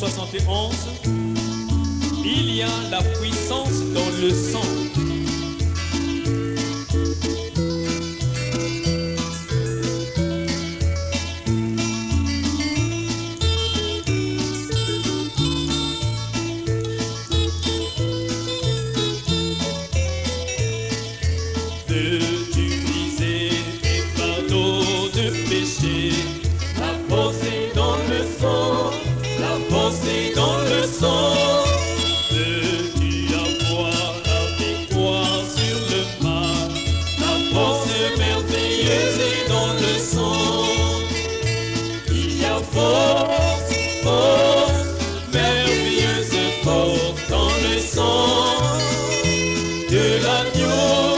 71, il y a la puissance dans le sang. Veux-tu briser tes fardeaux de péché? La force est dans le sang, la force est dans le sang. Veux-tu avoir la victoire sur le mal? La force merveilleuse est dans le sang. Il y a force, force, merveilleuse force dans le sang de l'agneau.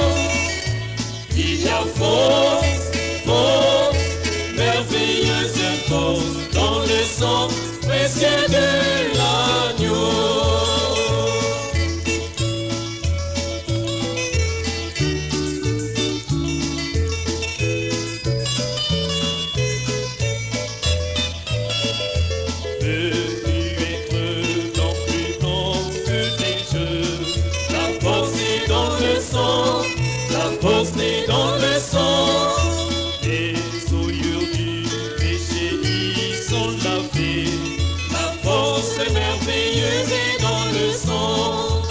Il y a force, force, merveilleuse force dans le sang précieux de l'agneau. Veux-tu être dans plus grand que tes jeux? La force est dans le sang, la force est dans le sang. Les souillures du péché y sont lavées. La force merveilleuse est dans le sang.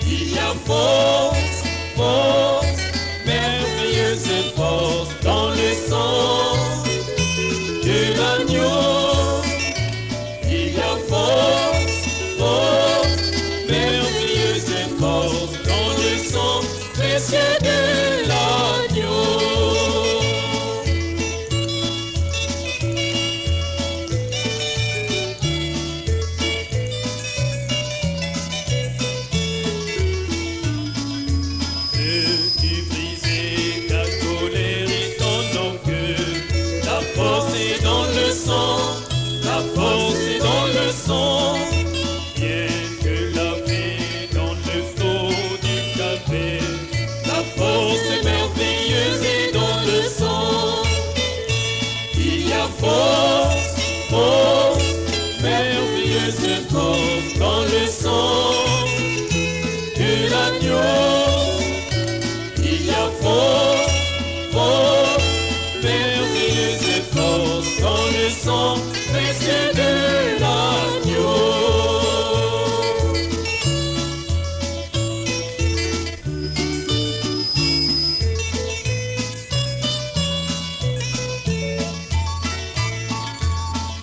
Il y a force, force, merveilleuse force dans le sang de l'agneau. Il y a force, force, merveilleuse force dans le sang précieux de l'agneau. Veux-tu briser ta colère et ton orgueil? La force est dans le sang, la force est dans le sang. Bien que lavé dans le flot du calvaire, la force merveilleuse est dans le sang. Il y a force, force, merveilleuse force dans le sang de l'agneau. Il y a force, force, merveilleuse force dans le sang précieux de l'agneau.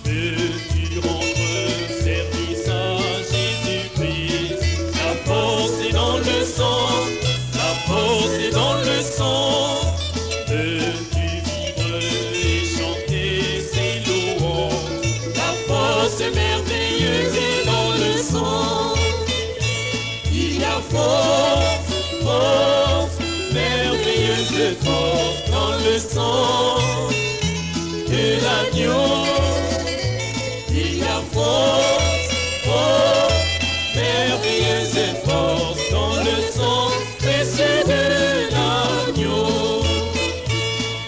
Veux-tu rendre service à Jésus-Christ? La force est dans le sang, la force est dans le sang. Veux-tu vivre et chanter ses louanges? La force merveilleuse est dans le sang. Il y a force, force, merveilleuse force dans le sang de l'agneau. Il y a force, force, merveilleuse force dans le sang précieux de l'agneau.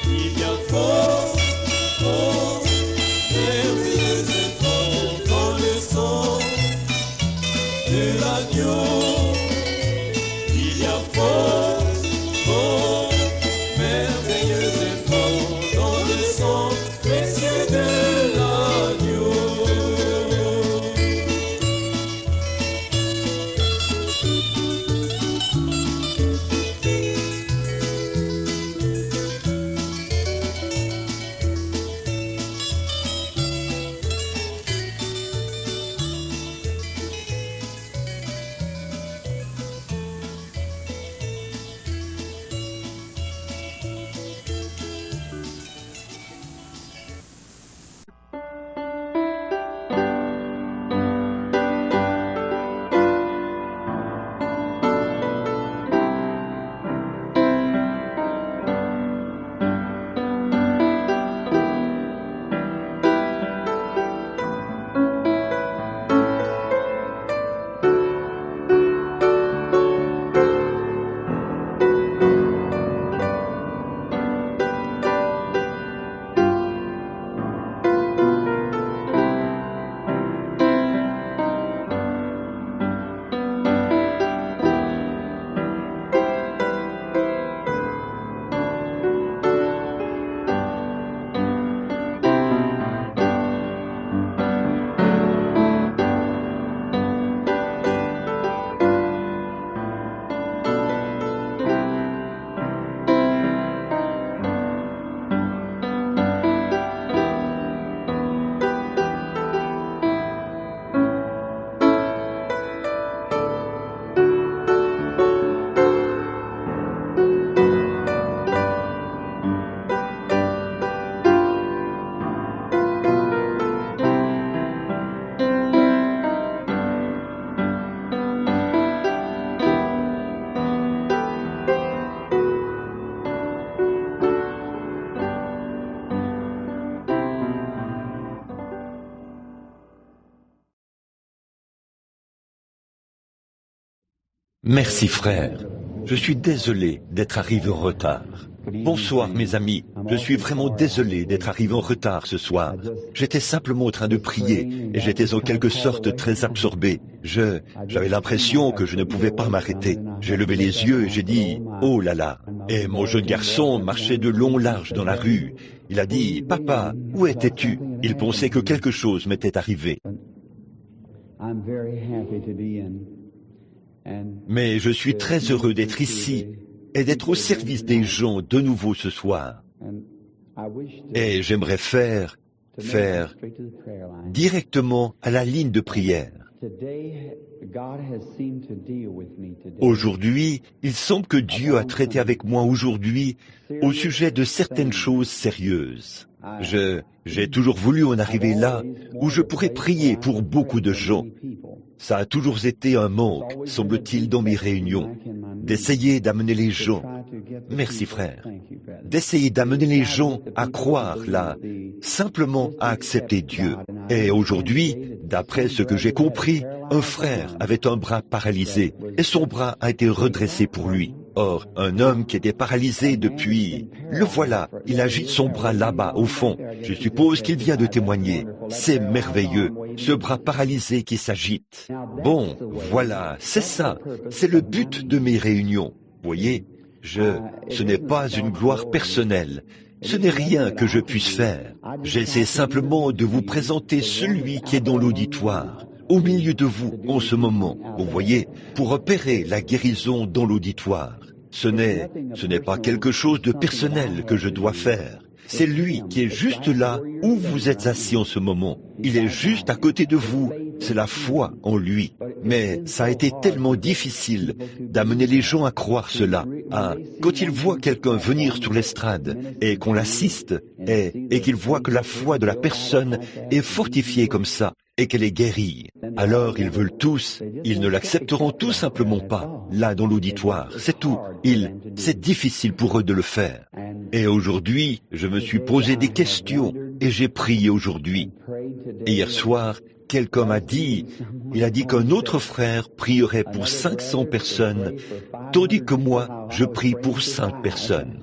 Il y a force, force, merveilleuse force dans le sang de l'agneau. Il y a force, force, merveilleuse force Merci frère. Je suis désolé d'être arrivé en retard. Bonsoir mes amis, je suis vraiment désolé d'être arrivé en retard ce soir. J'étais simplement en train de prier et j'étais en quelque sorte très absorbé. J'avais l'impression que je ne pouvais pas m'arrêter. J'ai levé les yeux et j'ai dit « Oh là là !» Et mon jeune garçon marchait de long large dans la rue. Il a dit « Papa, où étais-tu » Il pensait que quelque chose m'était arrivé. Mais je suis très heureux d'être ici et d'être au service des gens de nouveau ce soir. Et j'aimerais faire directement à la ligne de prière. Aujourd'hui, il semble que Dieu a traité avec moi aujourd'hui au sujet de certaines choses sérieuses. J'ai toujours voulu en arriver là où je pourrais prier pour beaucoup de gens. Ça a toujours été un manque, semble-t-il, dans mes réunions, d'essayer d'amener les gens, merci frère, d'essayer d'amener les gens à croire là, simplement à accepter Dieu. Et aujourd'hui, d'après ce que j'ai compris, un frère avait un bras paralysé et son bras a été redressé pour lui. Or, un homme qui était paralysé depuis, le voilà, il agite son bras là-bas, au fond. Je suppose qu'il vient de témoigner. C'est merveilleux, ce bras paralysé qui s'agite. Bon, voilà, c'est ça, c'est le but de mes réunions. Voyez, ce n'est pas une gloire personnelle. Ce n'est rien que je puisse faire. J'essaie simplement de vous présenter celui qui est dans l'auditoire, au milieu de vous en ce moment, vous voyez, pour opérer la guérison dans l'auditoire. Ce n'est pas quelque chose de personnel que je dois faire. C'est lui qui est juste là où vous êtes assis en ce moment. Il est juste à côté de vous. C'est la foi en lui. Mais ça a été tellement difficile d'amener les gens à croire cela. Quand ils voient quelqu'un venir sur l'estrade et qu'on l'assiste et qu'ils voient que la foi de la personne est fortifiée comme ça et qu'elle est guérie, alors ils veulent tous, ils ne l'accepteront tout simplement pas, là dans l'auditoire, c'est tout. C'est difficile pour eux de le faire. Et aujourd'hui, je me suis posé des questions et j'ai prié aujourd'hui. Et hier soir, quelqu'un m'a dit, il a dit qu'un autre frère prierait pour 500 personnes, tandis que moi, je prie pour 5 personnes.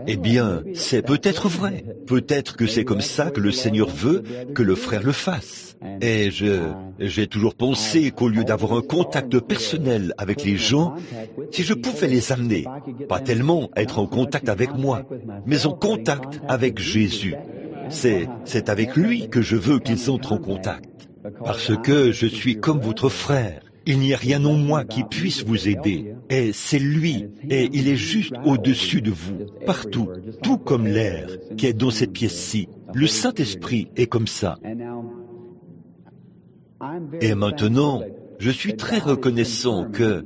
Eh bien, c'est peut-être vrai. Peut-être que c'est comme ça que le Seigneur veut que le frère le fasse. Et j'ai toujours pensé qu'au lieu d'avoir un contact personnel avec les gens, si je pouvais les amener, pas tellement être en contact avec moi, mais en contact avec Jésus. C'est avec lui que je veux qu'ils entrent en contact. Parce que je suis comme votre frère. Il n'y a rien en moi qui puisse vous aider. Et c'est lui. Et il est juste au-dessus de vous, partout, tout comme l'air qui est dans cette pièce-ci. Le Saint-Esprit est comme ça. Et maintenant, je suis très reconnaissant que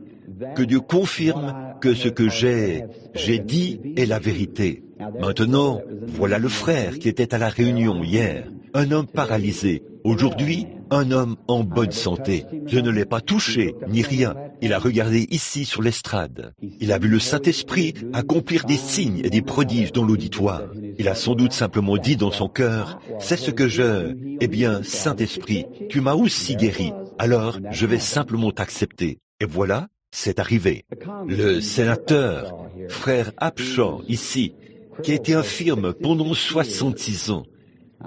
Dieu confirme que ce que j'ai dit est la vérité. Maintenant, voilà le frère qui était à la réunion hier, un homme paralysé. Aujourd'hui, un homme en bonne santé. Je ne l'ai pas touché, ni rien. Il a regardé ici sur l'estrade. Il a vu le Saint-Esprit accomplir des signes et des prodiges dans l'auditoire. Il a sans doute simplement dit dans son cœur, c'est ce que Eh bien, Saint-Esprit, tu m'as aussi guéri. Alors, je vais simplement t'accepter. Et voilà, c'est arrivé. Le sénateur, frère Abshaw, ici, qui a été infirme pendant 66 ans,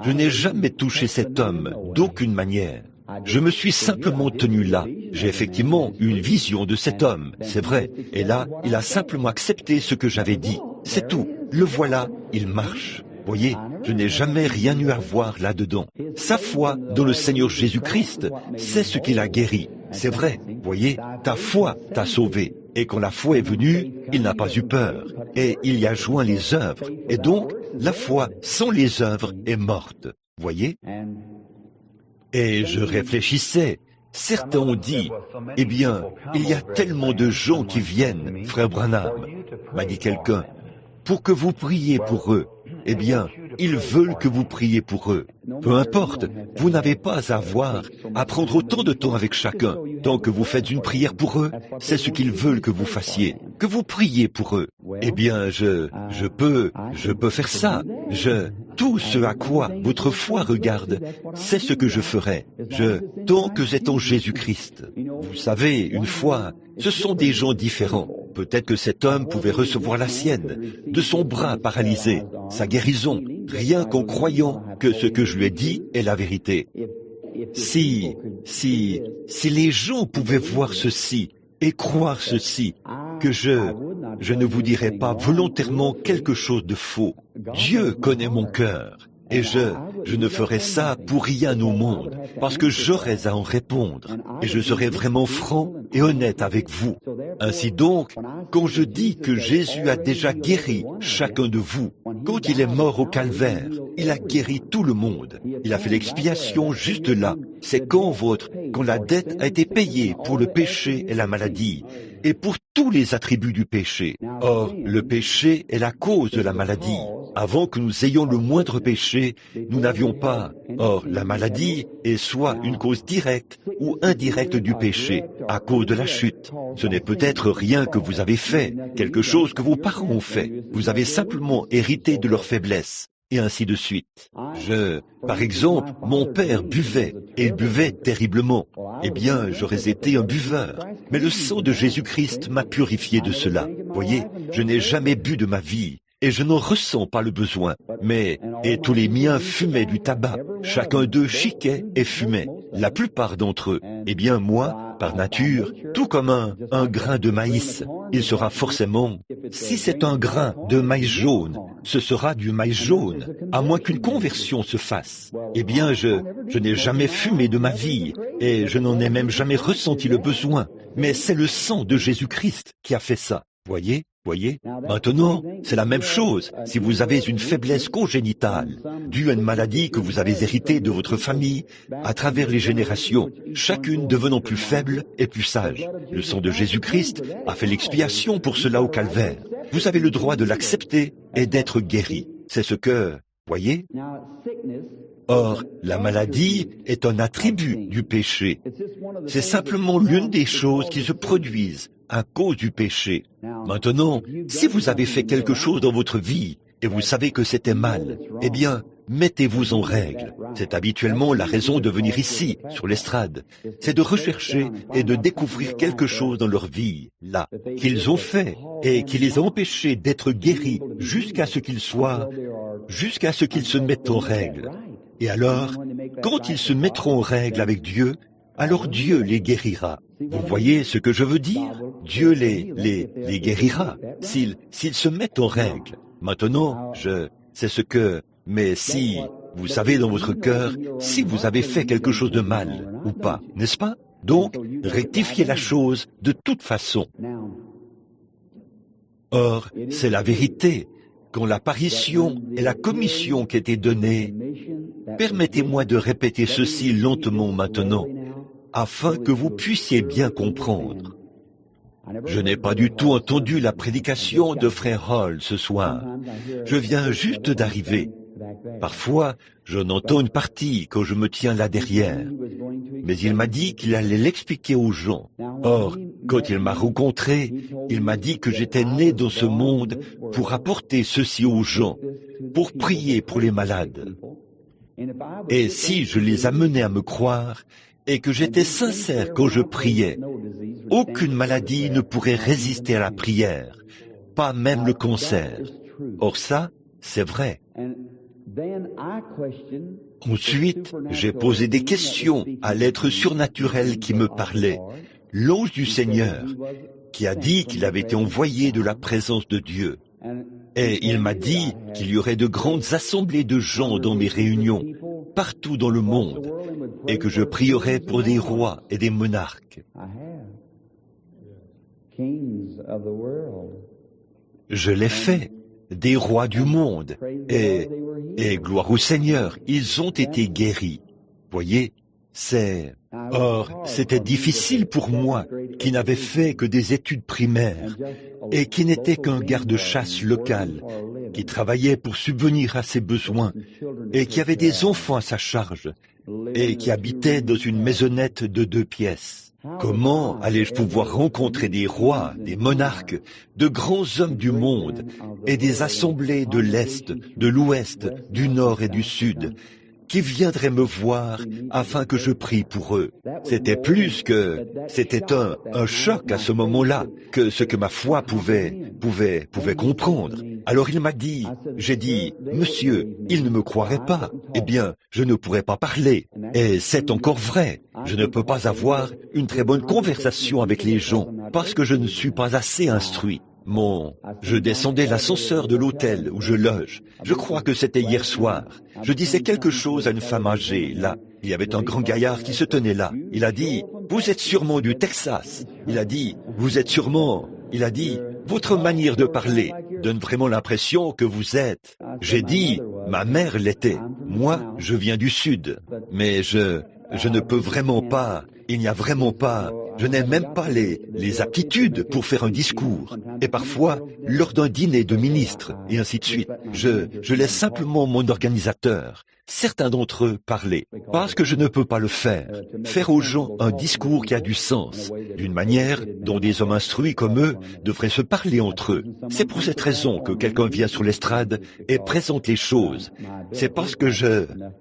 je n'ai jamais touché cet homme, d'aucune manière. Je me suis simplement tenu là. J'ai effectivement eu une vision de cet homme, c'est vrai. Et là, il a simplement accepté ce que j'avais dit. C'est tout. Le voilà, il marche. Voyez, je n'ai jamais rien eu à voir là-dedans. Sa foi dans le Seigneur Jésus-Christ, c'est ce qui l'a guéri. C'est vrai, voyez, ta foi t'a sauvé. Et quand la foi est venue, il n'a pas eu peur. Et il y a joint les œuvres. Et donc, la foi sans les œuvres est morte. Voyez? Et je réfléchissais. Certains ont dit, eh bien, il y a tellement de gens qui viennent, frère Branham, m'a dit quelqu'un, pour que vous priez pour eux. Eh bien, ils veulent que vous priez pour eux. Peu importe, vous n'avez pas à prendre autant de temps avec chacun. Tant que vous faites une prière pour eux, c'est ce qu'ils veulent que vous fassiez, que vous priez pour eux. Eh bien, je peux faire ça. Tout ce à quoi votre foi regarde, c'est ce que je ferai. Tant que c'est en Jésus-Christ. Vous savez, une fois, ce sont des gens différents. Peut-être que cet homme pouvait recevoir la sienne, de son bras paralysé, sa guérison, rien qu'en croyant que ce que je lui ai dit est la vérité. Si les gens pouvaient voir ceci et croire ceci, que je ne vous dirais pas volontairement quelque chose de faux. Dieu connaît mon cœur. Et je ne ferai ça pour rien au monde, parce que j'aurais à en répondre, et je serai vraiment franc et honnête avec vous. Ainsi donc, quand je dis que Jésus a déjà guéri chacun de vous, quand il est mort au calvaire, il a guéri tout le monde. Il a fait l'expiation juste là. C'est quand la dette a été payée pour le péché et la maladie, et pour tous les attributs du péché. Or, le péché est la cause de la maladie. Avant que nous ayons le moindre péché, nous n'avions pas. Or, la maladie est soit une cause directe ou indirecte du péché, à cause de la chute. Ce n'est peut-être rien que vous avez fait, quelque chose que vos parents ont fait. Vous avez simplement hérité de leur faiblesse. Et ainsi de suite. Par exemple, mon père buvait, et il buvait terriblement. Eh bien, j'aurais été un buveur. Mais le sang de Jésus-Christ m'a purifié de cela. Voyez, je n'ai jamais bu de ma vie, et je n'en ressens pas le besoin. Et tous les miens fumaient du tabac. Chacun d'eux chiquait et fumait. La plupart d'entre eux. Eh bien, moi, par nature, tout comme un grain de maïs, il sera forcément, si c'est un grain de maïs jaune, ce sera du maïs jaune, à moins qu'une conversion se fasse. Eh bien, je n'ai jamais fumé de ma vie, et je n'en ai même jamais ressenti le besoin. Mais c'est le sang de Jésus-Christ qui a fait ça. Voyez? Maintenant, c'est la même chose. Si vous avez une faiblesse congénitale, due à une maladie que vous avez héritée de votre famille, à travers les générations, chacune devenant plus faible et plus sage. Le sang de Jésus-Christ a fait l'expiation pour cela au calvaire. Vous avez le droit de l'accepter et d'être guéri. C'est ce que, voyez? Or, la maladie est un attribut du péché. C'est simplement l'une des choses qui se produisent à cause du péché. Maintenant, si vous avez fait quelque chose dans votre vie et vous savez que c'était mal, eh bien, mettez-vous en règle. C'est habituellement la raison de venir ici, sur l'estrade. C'est de rechercher et de découvrir quelque chose dans leur vie, là, qu'ils ont fait et qui les a empêchés d'être guéris jusqu'à ce qu'ils se mettent en règle. Et alors, quand ils se mettront en règle avec Dieu, alors Dieu les guérira. Vous voyez ce que je veux dire? Dieu les guérira s'ils se mettent en règle. Maintenant, mais si, vous savez dans votre cœur, si vous avez fait quelque chose de mal ou pas, n'est-ce pas? Donc, rectifiez la chose de toute façon. Or, c'est la vérité. Quand l'apparition et la commission qui étaient données, permettez-moi de répéter ceci lentement maintenant, afin que vous puissiez bien comprendre. Je n'ai pas du tout entendu la prédication de Frère Hall ce soir. Je viens juste d'arriver. Parfois, j'en entends une partie quand je me tiens là derrière. Mais il m'a dit qu'il allait l'expliquer aux gens. Or, quand il m'a rencontré, il m'a dit que j'étais né dans ce monde pour apporter ceci aux gens, pour prier pour les malades. Et si je les amenais à me croire, et que j'étais sincère quand je priais, aucune maladie ne pourrait résister à la prière, pas même le cancer. Or ça, c'est vrai. Ensuite, j'ai posé des questions à l'être surnaturel qui me parlait, l'ange du Seigneur, qui a dit qu'il avait été envoyé de la présence de Dieu. Et il m'a dit qu'il y aurait de grandes assemblées de gens dans mes réunions, partout dans le monde, et que je prierais pour des rois et des monarques. Je l'ai fait, des rois du monde, et gloire au Seigneur, ils ont été guéris. Voyez, Or, c'était difficile pour moi, qui n'avais fait que des études primaires, et qui n'était qu'un garde-chasse local, qui travaillait pour subvenir à ses besoins, et qui avait des enfants à sa charge, et qui habitait dans une maisonnette de 2 pièces. Comment allais-je pouvoir rencontrer des rois, des monarques, de grands hommes du monde et des assemblées de l'Est, de l'Ouest, du Nord et du Sud qui viendraient me voir afin que je prie pour eux? C'était un choc à ce moment-là que ce que ma foi pouvait comprendre. Alors il m'a dit, j'ai dit, monsieur, il ne me croirait pas. Eh bien, je ne pourrais pas parler. Et c'est encore vrai. Je ne peux pas avoir une très bonne conversation avec les gens parce que je ne suis pas assez instruit. Je descendais l'ascenseur de l'hôtel où je loge. Je crois que c'était hier soir. Je disais quelque chose à une femme âgée, là. Il y avait un grand gaillard qui se tenait là. Il a dit, vous êtes sûrement du Texas. Il a dit, votre manière de parler donne vraiment l'impression que vous êtes. J'ai dit, ma mère l'était. Moi, je viens du Sud. Mais je ne peux vraiment pas, je n'ai même pas les aptitudes pour faire un discours. Et parfois, lors d'un dîner de ministres, et ainsi de suite, je laisse simplement mon organisateur, certains d'entre eux, parler. Parce que je ne peux pas le faire. Faire aux gens un discours qui a du sens, d'une manière dont des hommes instruits comme eux devraient se parler entre eux. C'est pour cette raison que quelqu'un vient sur l'estrade et présente les choses. C'est parce que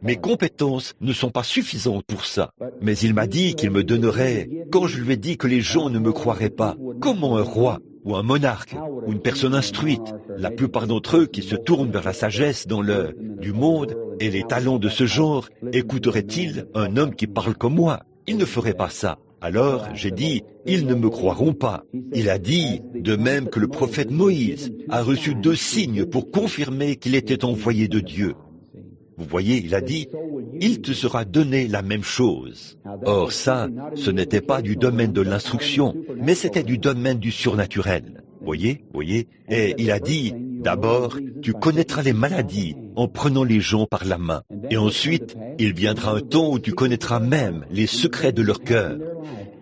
mes compétences ne sont pas suffisantes pour ça. Mais il m'a dit qu'il me donnerait, quand je lui ai dit que les gens ne me croiraient pas, comment un roi ou un monarque ou une personne instruite, la plupart d'entre eux qui se tournent vers la sagesse du monde et les talents de ce genre, écouteraient-ils un homme qui parle comme moi? Ils ne feraient pas ça. Alors, j'ai dit, ils ne me croiront pas. Il a dit, de même que le prophète Moïse a reçu 2 signes pour confirmer qu'il était envoyé de Dieu. Vous voyez, il a dit, il te sera donné la même chose. Or ça, ce n'était pas du domaine de l'instruction, mais c'était du domaine du surnaturel. Voyez. Et il a dit, d'abord, tu connaîtras les maladies en prenant les gens par la main. Et ensuite, il viendra un temps où tu connaîtras même les secrets de leur cœur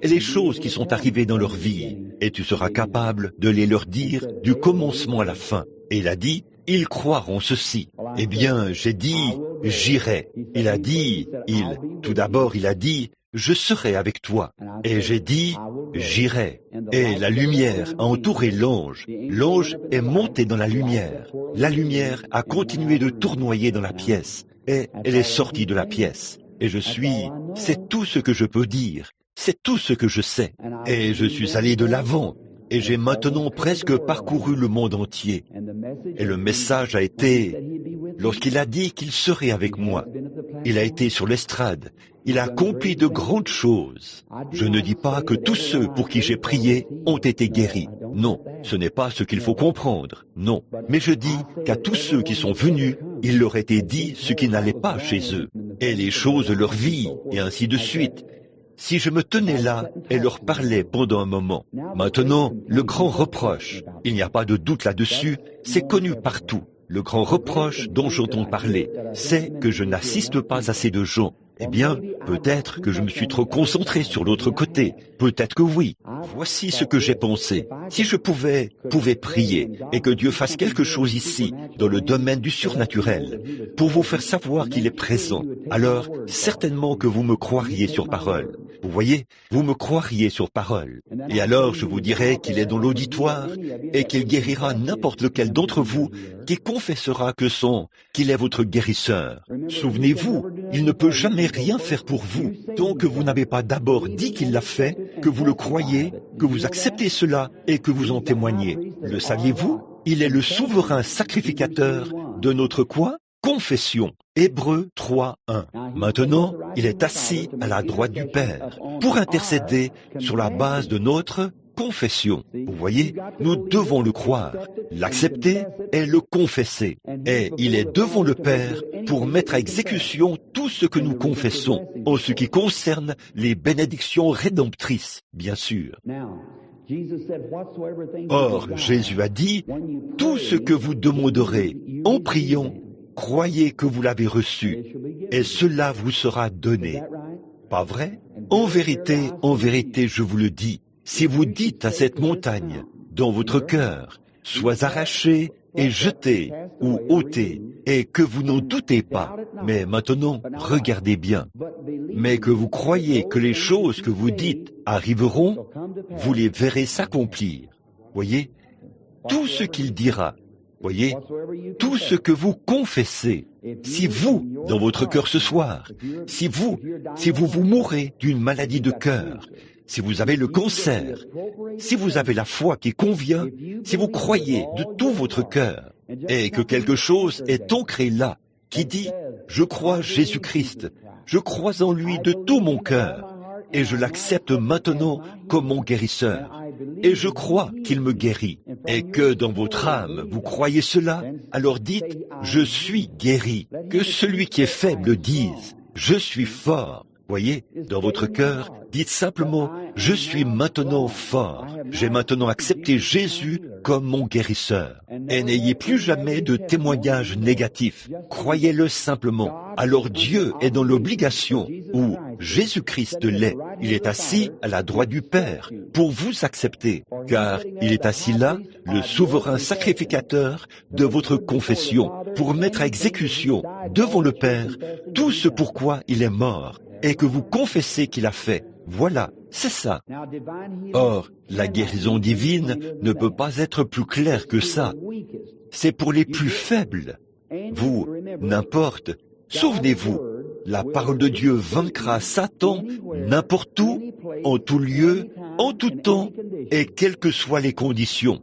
et les choses qui sont arrivées dans leur vie. Et tu seras capable de les leur dire du commencement à la fin. Et il a dit, ils croiront ceci. Eh bien, j'ai dit, j'irai. Tout d'abord, il a dit, je serai avec toi. Et j'ai dit, j'irai. Et la lumière a entouré l'ange. L'ange est monté dans la lumière. La lumière a continué de tournoyer dans la pièce. Et elle est sortie de la pièce. Et c'est tout ce que je peux dire. C'est tout ce que je sais. Et je suis allé de l'avant. Et j'ai maintenant presque parcouru le monde entier. Et le message a été, lorsqu'il a dit qu'il serait avec moi, il a été sur l'estrade, il a accompli de grandes choses. Je ne dis pas que tous ceux pour qui j'ai prié ont été guéris. Non, ce n'est pas ce qu'il faut comprendre. Non, mais je dis qu'à tous ceux qui sont venus, il leur était dit ce qui n'allait pas chez eux, et les choses de leur vie, et ainsi de suite. Si je me tenais là et leur parlais pendant un moment. Maintenant, le grand reproche, il n'y a pas de doute là-dessus, c'est connu partout. Le grand reproche dont j'entends parler, c'est que je n'assiste pas assez de gens. Eh bien, peut-être que je me suis trop concentré sur l'autre côté. Peut-être que oui. Voici ce que j'ai pensé. Si je pouvais prier et que Dieu fasse quelque chose ici, dans le domaine du surnaturel, pour vous faire savoir qu'il est présent, alors certainement que vous me croiriez sur parole. Vous voyez, vous me croiriez sur parole. Et alors je vous dirais qu'il est dans l'auditoire et qu'il guérira n'importe lequel d'entre vous qui confessera qu'il est votre guérisseur. Souvenez-vous, il ne peut jamais rien faire pour vous tant que vous n'avez pas d'abord dit qu'il l'a fait, que vous le croyez, que vous acceptez cela et que vous en témoignez. Le saviez-vous? Il est le souverain sacrificateur de notre quoi? Confession. Hébreux 3:1. Maintenant, il est assis à la droite du Père pour intercéder sur la base de notre confession. Vous voyez, nous devons le croire, l'accepter et le confesser. Et il est devant le Père pour mettre à exécution tout ce que nous confessons, en ce qui concerne les bénédictions rédemptrices, bien sûr. Or, Jésus a dit, tout ce que vous demanderez en priant, croyez que vous l'avez reçu, et cela vous sera donné. Pas vrai? En vérité, je vous le dis, si vous dites à cette montagne, dans votre cœur, sois arraché est jeté ou ôté, et que vous n'en doutez pas. Mais maintenant, regardez bien. Mais que vous croyez que les choses que vous dites arriveront, vous les verrez s'accomplir. Voyez, tout ce qu'il dira, voyez, tout ce que vous confessez, si vous, dans votre cœur ce soir, si vous vous mourrez d'une maladie de cœur, si vous avez le cancer, si vous avez la foi qui convient, si vous croyez de tout votre cœur, et que quelque chose est ancré là, qui dit « Je crois Jésus-Christ, je crois en lui de tout mon cœur, et je l'accepte maintenant comme mon guérisseur, et je crois qu'il me guérit, et que dans votre âme vous croyez cela, alors dites « Je suis guéri », que celui qui est faible dise « Je suis fort ». Voyez, dans votre cœur, dites simplement « Je suis maintenant fort, j'ai maintenant accepté Jésus comme mon guérisseur ». Et n'ayez plus jamais de témoignages négatifs, croyez-le simplement. Alors Dieu est dans l'obligation, ou Jésus-Christ l'est, il est assis à la droite du Père pour vous accepter, car il est assis là, le souverain sacrificateur de votre confession, pour mettre à exécution devant le Père tout ce pourquoi il est mort, et que vous confessez qu'il a fait. Voilà, c'est ça. Or, la guérison divine ne peut pas être plus claire que ça. C'est pour les plus faibles. Vous, n'importe, souvenez-vous, la parole de Dieu vaincra Satan n'importe où, en tout lieu, en tout temps, et quelles que soient les conditions.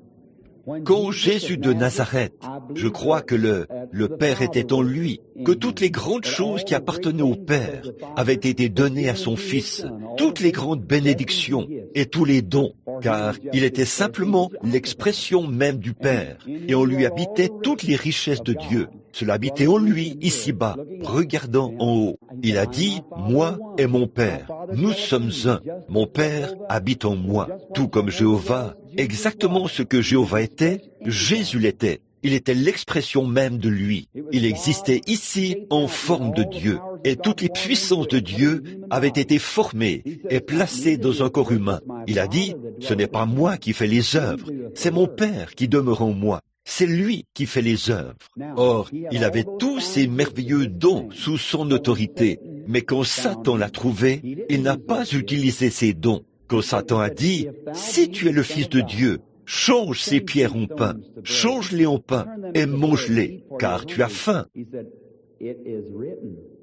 Quand Jésus de Nazareth, je crois que le Père était en lui, que toutes les grandes choses qui appartenaient au Père avaient été données à son Fils, toutes les grandes bénédictions et tous les dons, car il était simplement l'expression même du Père, et en lui habitaient toutes les richesses de Dieu. Cela habitait en lui, ici-bas, regardant en haut. Il a dit, « Moi et mon Père, nous sommes un. Mon Père habite en moi. » Tout comme Jéhovah, exactement ce que Jéhovah était, Jésus l'était. Il était l'expression même de lui. Il existait ici en forme de Dieu. Et toutes les puissances de Dieu avaient été formées et placées dans un corps humain. Il a dit, « Ce n'est pas moi qui fais les œuvres, c'est mon Père qui demeure en moi. C'est lui qui fait les œuvres. » Or, il avait tous ces merveilleux dons sous son autorité. Mais quand Satan l'a trouvé, il n'a pas utilisé ces dons. Quand Satan a dit, « Si tu es le Fils de Dieu, change ces pierres en pain, change-les en pain et mange-les, car tu as faim. »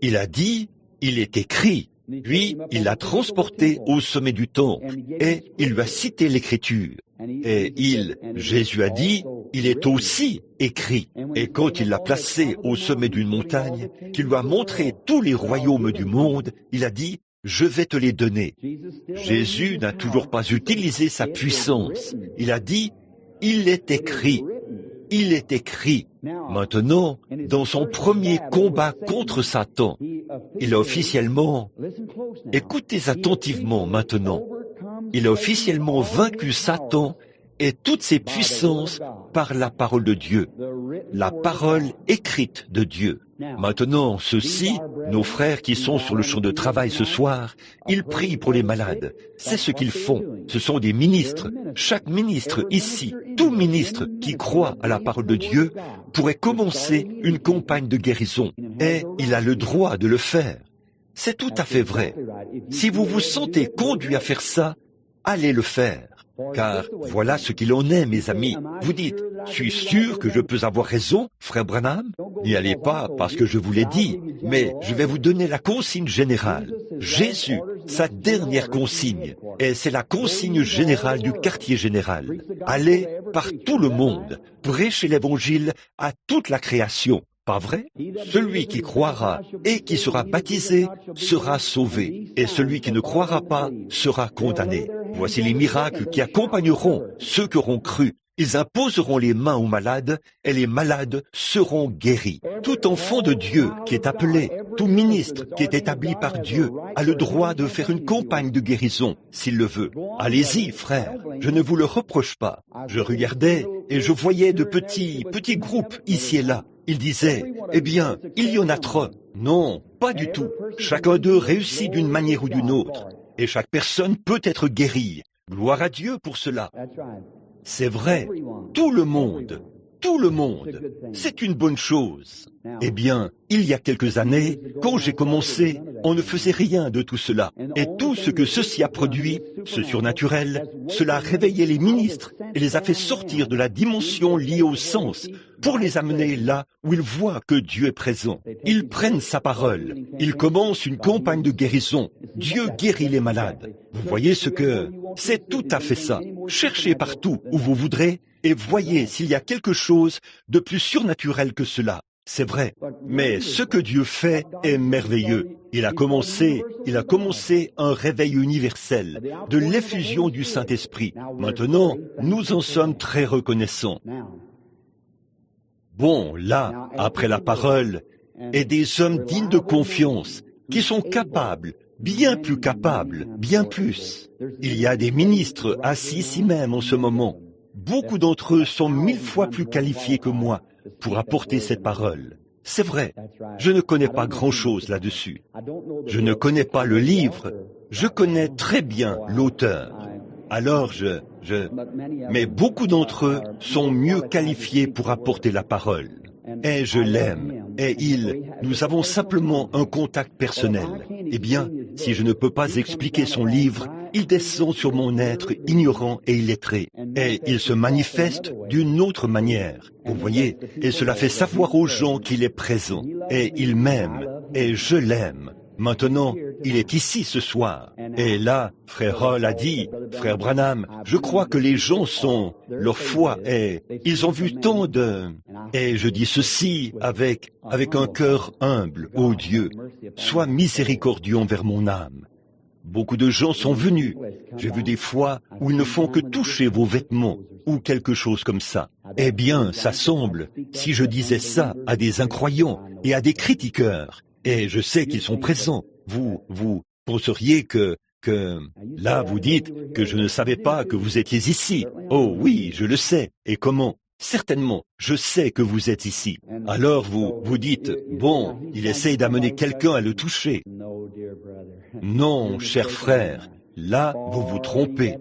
Il a dit, « Il est écrit. » Puis, il l'a transporté au sommet du temple et il lui a cité l'Écriture. Et Jésus a dit, il est aussi écrit. Et quand il l'a placé au sommet d'une montagne, qu'il lui a montré tous les royaumes du monde, il a dit, je vais te les donner. Jésus n'a toujours pas utilisé sa puissance. Il a dit, il est écrit. Il est écrit. Maintenant, dans son premier combat contre Satan, il a officiellement, écoutez attentivement maintenant, il a officiellement vaincu Satan et toutes ses puissances par la parole de Dieu, la parole écrite de Dieu. Maintenant, ceux-ci, nos frères qui sont sur le champ de travail ce soir, ils prient pour les malades. C'est ce qu'ils font. Ce sont des ministres. Chaque ministre ici, tout ministre qui croit à la parole de Dieu, pourrait commencer une campagne de guérison. Et il a le droit de le faire. C'est tout à fait vrai. Si vous vous sentez conduit à faire ça, allez le faire. Car voilà ce qu'il en est, mes amis. Vous dites, suis sûr que je peux avoir raison, frère Branham? N'y allez pas parce que je vous l'ai dit, mais je vais vous donner la consigne générale. Jésus, sa dernière consigne, et c'est la consigne générale du quartier général. Allez par tout le monde, prêchez l'évangile à toute la création. Pas vrai? Celui qui croira et qui sera baptisé sera sauvé, et celui qui ne croira pas sera condamné. Voici les miracles qui accompagneront ceux qui auront cru. Ils imposeront les mains aux malades, et les malades seront guéris. Tout enfant de Dieu qui est appelé, tout ministre qui est établi par Dieu, a le droit de faire une campagne de guérison, s'il le veut. Allez-y, frère, je ne vous le reproche pas. Je regardais et je voyais de petits groupes ici et là. Il disait, eh bien, il y en a trop. Non, pas du tout. Chacun d'eux réussit d'une manière ou d'une autre. Et chaque personne peut être guérie. Gloire à Dieu pour cela. C'est vrai. Tout le monde tout le monde. C'est une bonne chose. Eh bien, il y a quelques années, quand j'ai commencé, on ne faisait rien de tout cela. Et tout ce que ceci a produit, ce surnaturel, cela a réveillé les ministres et les a fait sortir de la dimension liée au sens pour les amener là où ils voient que Dieu est présent. Ils prennent sa parole. Ils commencent une campagne de guérison. Dieu guérit les malades. Vous voyez ce que... C'est tout à fait ça. Cherchez partout où vous voudrez et voyez s'il y a quelque chose de plus surnaturel que cela. C'est vrai, mais ce que Dieu fait est merveilleux. Il a commencé un réveil universel de l'effusion du Saint-Esprit. Maintenant, nous en sommes très reconnaissants. Bon, là, après la parole, et des hommes dignes de confiance, qui sont capables, bien plus capables, bien plus. Il y a des ministres assis ici même en ce moment. Beaucoup d'entre eux sont 1000 fois plus qualifiés que moi pour apporter cette parole. C'est vrai, je ne connais pas grand-chose là-dessus. Je ne connais pas le livre, je connais très bien l'auteur. Alors mais beaucoup d'entre eux sont mieux qualifiés pour apporter la parole. Et je l'aime, et nous avons simplement un contact personnel. Eh bien, si je ne peux pas expliquer son livre, il descend sur mon être ignorant et illettré, et il se manifeste d'une autre manière. Vous voyez, et cela fait savoir aux gens qu'il est présent, et il m'aime, et je l'aime. Maintenant, il est ici ce soir. Et là, frère Hall a dit, frère Branham, je crois que les gens sont, leur foi est, ils ont vu tant de... Et je dis ceci avec un cœur humble, ô Dieu, sois miséricordieux envers mon âme. Beaucoup de gens sont venus. J'ai vu des fois où ils ne font que toucher vos vêtements ou quelque chose comme ça. Eh bien, ça semble, si je disais ça à des incroyants et à des critiqueurs, et je sais qu'ils sont présents, vous penseriez que là vous dites que je ne savais pas que vous étiez ici. Oh oui, je le sais. Et comment? Certainement, je sais que vous êtes ici. Alors vous dites, bon, il essaye d'amener quelqu'un à le toucher. Non, cher frère, là vous vous trompez.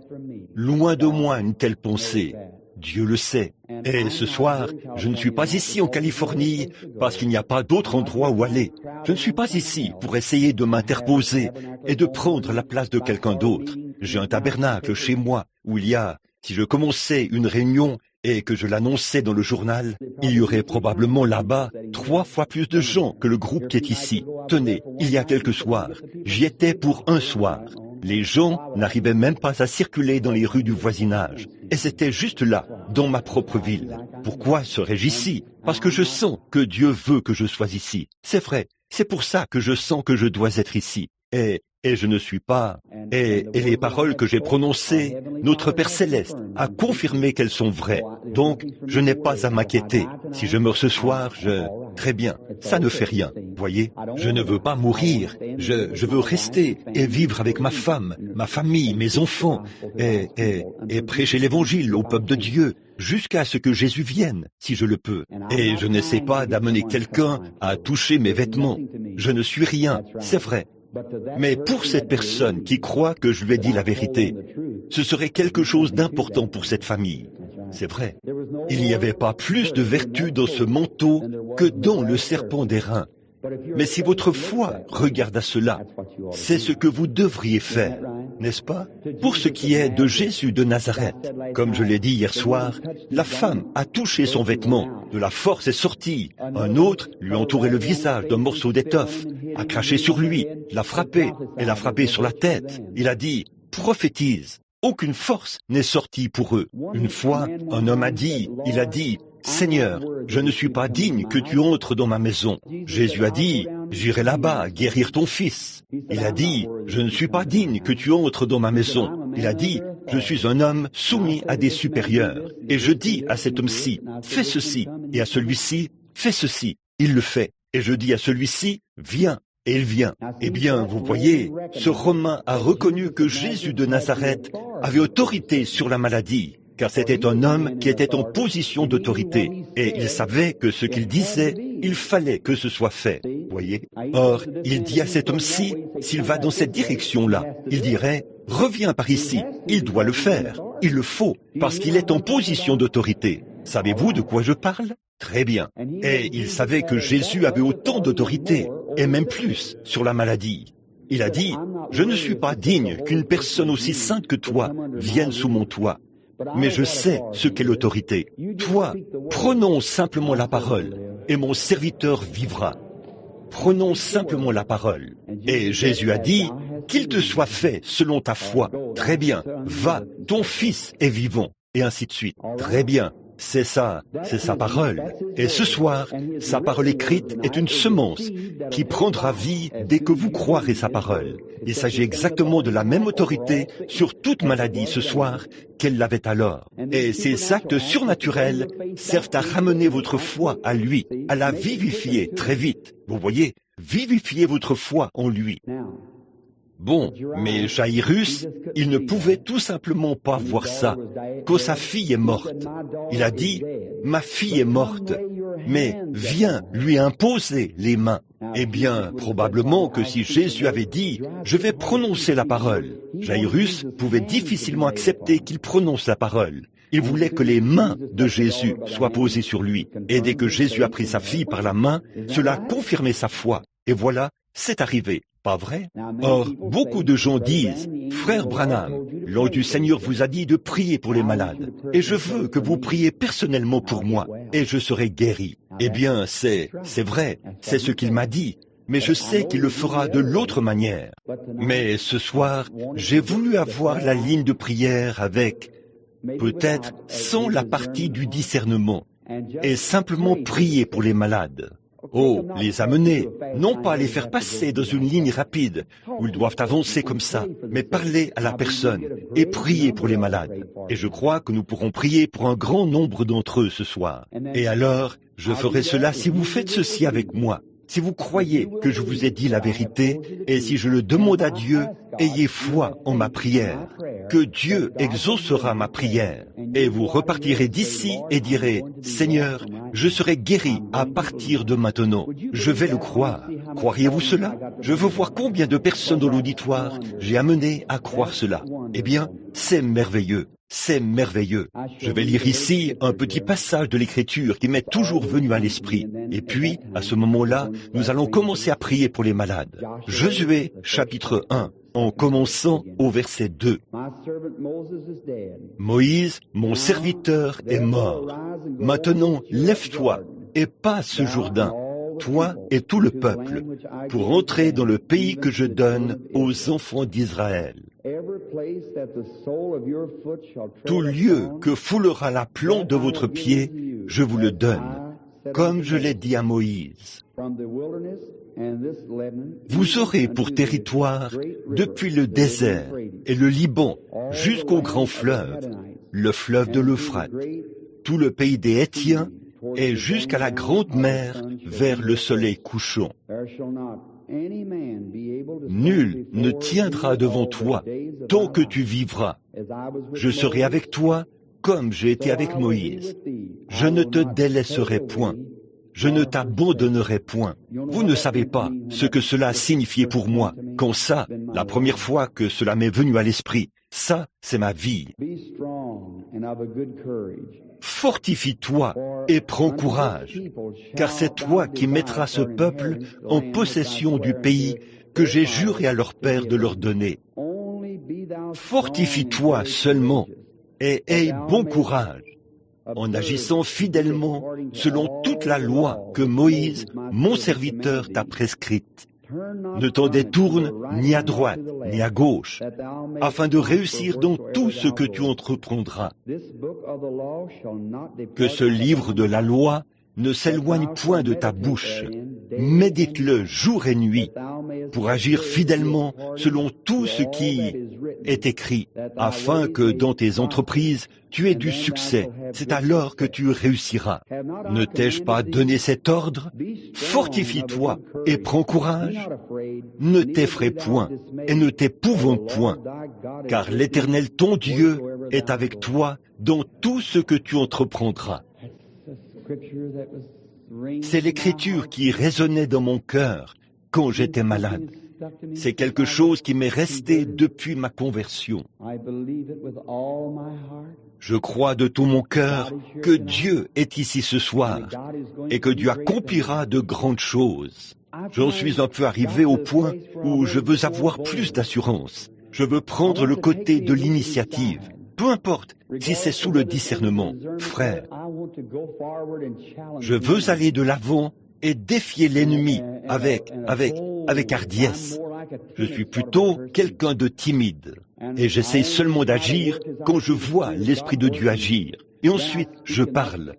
Loin de moi une telle pensée. Dieu le sait. Et ce soir, je ne suis pas ici en Californie parce qu'il n'y a pas d'autre endroit où aller. Je ne suis pas ici pour essayer de m'interposer et de prendre la place de quelqu'un d'autre. J'ai un tabernacle chez moi où il y a, si je commençais une réunion et que je l'annonçais dans le journal, il y aurait probablement là-bas 3 fois plus de gens que le groupe qui est ici. Tenez, il y a quelques soirs, j'y étais pour un soir. Les gens n'arrivaient même pas à circuler dans les rues du voisinage. Et c'était juste là, dans ma propre ville. Pourquoi serais-je ici? Parce que je sens que Dieu veut que je sois ici. C'est vrai, c'est pour ça que je sens que je dois être ici. Et je ne suis pas... Et les paroles que j'ai prononcées, notre Père Céleste a confirmé qu'elles sont vraies. Donc, je n'ai pas à m'inquiéter. Si je meurs ce soir, très bien, ça ne fait rien. Voyez, je ne veux pas mourir. Je veux rester et vivre avec ma femme, ma famille, mes enfants, et prêcher l'Évangile au peuple de Dieu, jusqu'à ce que Jésus vienne, si je le peux. Et je n'essaie pas d'amener quelqu'un à toucher mes vêtements. Je ne suis rien, c'est vrai. Mais pour cette personne qui croit que je lui ai dit la vérité, ce serait quelque chose d'important pour cette famille. C'est vrai. Il n'y avait pas plus de vertu dans ce manteau que dans le serpent d'airain. Mais si votre foi regarde à cela, c'est ce que vous devriez faire, n'est-ce pas? Pour ce qui est de Jésus de Nazareth, comme je l'ai dit hier soir, la femme a touché son vêtement, de la force est sortie. Un autre lui entourait le visage d'un morceau d'étoffe, a craché sur lui, l'a frappé, et l'a frappé sur la tête. Il a dit, prophétise. Aucune force n'est sortie pour eux. Une fois, un homme il a dit, Seigneur, je ne suis pas digne que tu entres dans ma maison. Jésus a dit, j'irai là-bas guérir ton fils. Il a dit, je ne suis pas digne que tu entres dans ma maison. Il a dit, je suis un homme soumis à des supérieurs. Et je dis à cet homme-ci, fais ceci. Et à celui-ci, fais ceci. Il le fait. Et je dis à celui-ci, viens. Et il vient. Eh bien, vous voyez, ce Romain a reconnu que Jésus de Nazareth avait autorité sur la maladie, car c'était un homme qui était en position d'autorité, et il savait que ce qu'il disait, il fallait que ce soit fait. Voyez. Or, il dit à cet homme-ci, s'il va dans cette direction-là, il dirait, reviens par ici. Il doit le faire. Il le faut, parce qu'il est en position d'autorité. Savez-vous de quoi je parle? Très bien. Et il savait que Jésus avait autant d'autorité, et même plus, sur la maladie. Il a dit, « Je ne suis pas digne qu'une personne aussi sainte que toi vienne sous mon toit. Mais je sais ce qu'est l'autorité. Toi, prononce simplement la parole, et mon serviteur vivra. » Prononce simplement la parole. Et Jésus a dit, « Qu'il te soit fait selon ta foi. » Très bien. Va, ton fils est vivant. Et ainsi de suite. Très bien. C'est ça, c'est sa parole. Et ce soir, sa parole écrite est une semence qui prendra vie dès que vous croirez sa parole. Il s'agit exactement de la même autorité sur toute maladie ce soir qu'elle l'avait alors. Et ces actes surnaturels servent à ramener votre foi à lui, à la vivifier très vite. Vous voyez, vivifiez votre foi en lui. Bon, mais Jairus, il ne pouvait tout simplement pas voir ça, que sa fille est morte. Il a dit, « Ma fille est morte, mais viens lui imposer les mains. » Eh bien, probablement que si Jésus avait dit, « Je vais prononcer la parole », Jairus pouvait difficilement accepter qu'il prononce la parole. Il voulait que les mains de Jésus soient posées sur lui. Et dès que Jésus a pris sa fille par la main, cela confirmait sa foi. Et voilà, c'est arrivé. Pas vrai? Or, beaucoup de gens disent, « Frère Branham, l'ange du Seigneur vous a dit de prier pour les malades, et je veux que vous priez personnellement pour moi, et je serai guéri. » Eh bien, c'est vrai, c'est ce qu'il m'a dit, mais je sais qu'il le fera de l'autre manière. Mais ce soir, j'ai voulu avoir la ligne de prière avec, peut-être sans la partie du discernement, et simplement prier pour les malades. Oh, les amener, non pas les faire passer dans une ligne rapide, où ils doivent avancer comme ça, mais parler à la personne et prier pour les malades. Et je crois que nous pourrons prier pour un grand nombre d'entre eux ce soir. Et alors, je ferai cela si vous faites ceci avec moi. Si vous croyez que je vous ai dit la vérité, et si je le demande à Dieu, ayez foi en ma prière, que Dieu exaucera ma prière, et vous repartirez d'ici et direz, « Seigneur, je serai guéri à partir de maintenant. » Je vais le croire. Croiriez-vous cela? Je veux voir combien de personnes dans l'auditoire j'ai amené à croire cela. Eh bien, c'est merveilleux. C'est merveilleux. Je vais lire ici un petit passage de l'Écriture qui m'est toujours venu à l'esprit. Et puis, à ce moment-là, nous allons commencer à prier pour les malades. Josué, chapitre 1, en commençant au verset 2. Moïse, mon serviteur, est mort. Maintenant, lève-toi et passe ce Jourdain, toi et tout le peuple, pour entrer dans le pays que je donne aux enfants d'Israël. Tout lieu que foulera la plante de votre pied, je vous le donne, comme je l'ai dit à Moïse. Vous aurez pour territoire depuis le désert et le Liban jusqu'au grand fleuve, le fleuve de l'Euphrate, tout le pays des Hétiens et jusqu'à la grande mer vers le soleil couchant. Nul ne tiendra devant toi tant que tu vivras. Je serai avec toi comme j'ai été avec Moïse. Je ne te délaisserai point. Je ne t'abandonnerai point. Vous ne savez pas ce que cela a signifié pour moi. Quand ça, la première fois que cela m'est venu à l'esprit, ça, c'est ma vie. Fortifie-toi et prends courage, car c'est toi qui mettras ce peuple en possession du pays que j'ai juré à leur père de leur donner. Fortifie-toi seulement et aie bon courage, en agissant fidèlement selon toute la loi que Moïse, mon serviteur, t'a prescrite. Ne t'en détourne ni à droite ni à gauche, afin de réussir dans tout ce que tu entreprendras. Que ce livre de la loi ne s'éloigne point de ta bouche. Médite-le jour et nuit, pour agir fidèlement selon tout ce qui est écrit, afin que dans tes entreprises, tu aies du succès. C'est alors que tu réussiras. Ne t'ai-je pas donné cet ordre? Fortifie-toi et prends courage. Ne t'effraie point et ne t'épouvante point, car l'Éternel ton Dieu est avec toi dans tout ce que tu entreprendras. C'est l'Écriture qui résonnait dans mon cœur quand j'étais malade. C'est quelque chose qui m'est resté depuis ma conversion. Je crois de tout mon cœur que Dieu est ici ce soir et que Dieu accomplira de grandes choses. J'en suis un peu arrivé au point où je veux avoir plus d'assurance. Je veux prendre le côté de l'initiative. Peu importe si c'est sous le discernement, frère. Je veux aller de l'avant et défier l'ennemi avec hardiesse. Je suis plutôt quelqu'un de timide et j'essaie seulement d'agir quand je vois l'Esprit de Dieu agir. Et ensuite, je parle.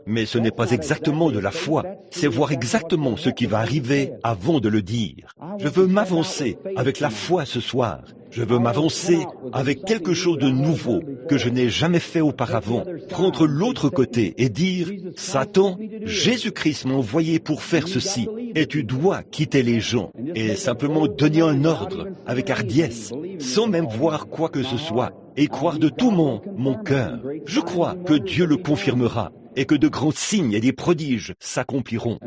Mais ce n'est pas exactement de la foi, c'est voir exactement ce qui va arriver avant de le dire. Je veux m'avancer avec la foi ce soir. Je veux m'avancer avec quelque chose de nouveau que je n'ai jamais fait auparavant. Prendre l'autre côté et dire, Satan, Jésus-Christ m'a envoyé pour faire ceci et tu dois quitter les gens et simplement donner un ordre avec hardiesse, sans même voir quoi que ce soit et croire de tout mon cœur. Je crois que Dieu le confirmera et que de grands signes et des prodiges s'accompliront.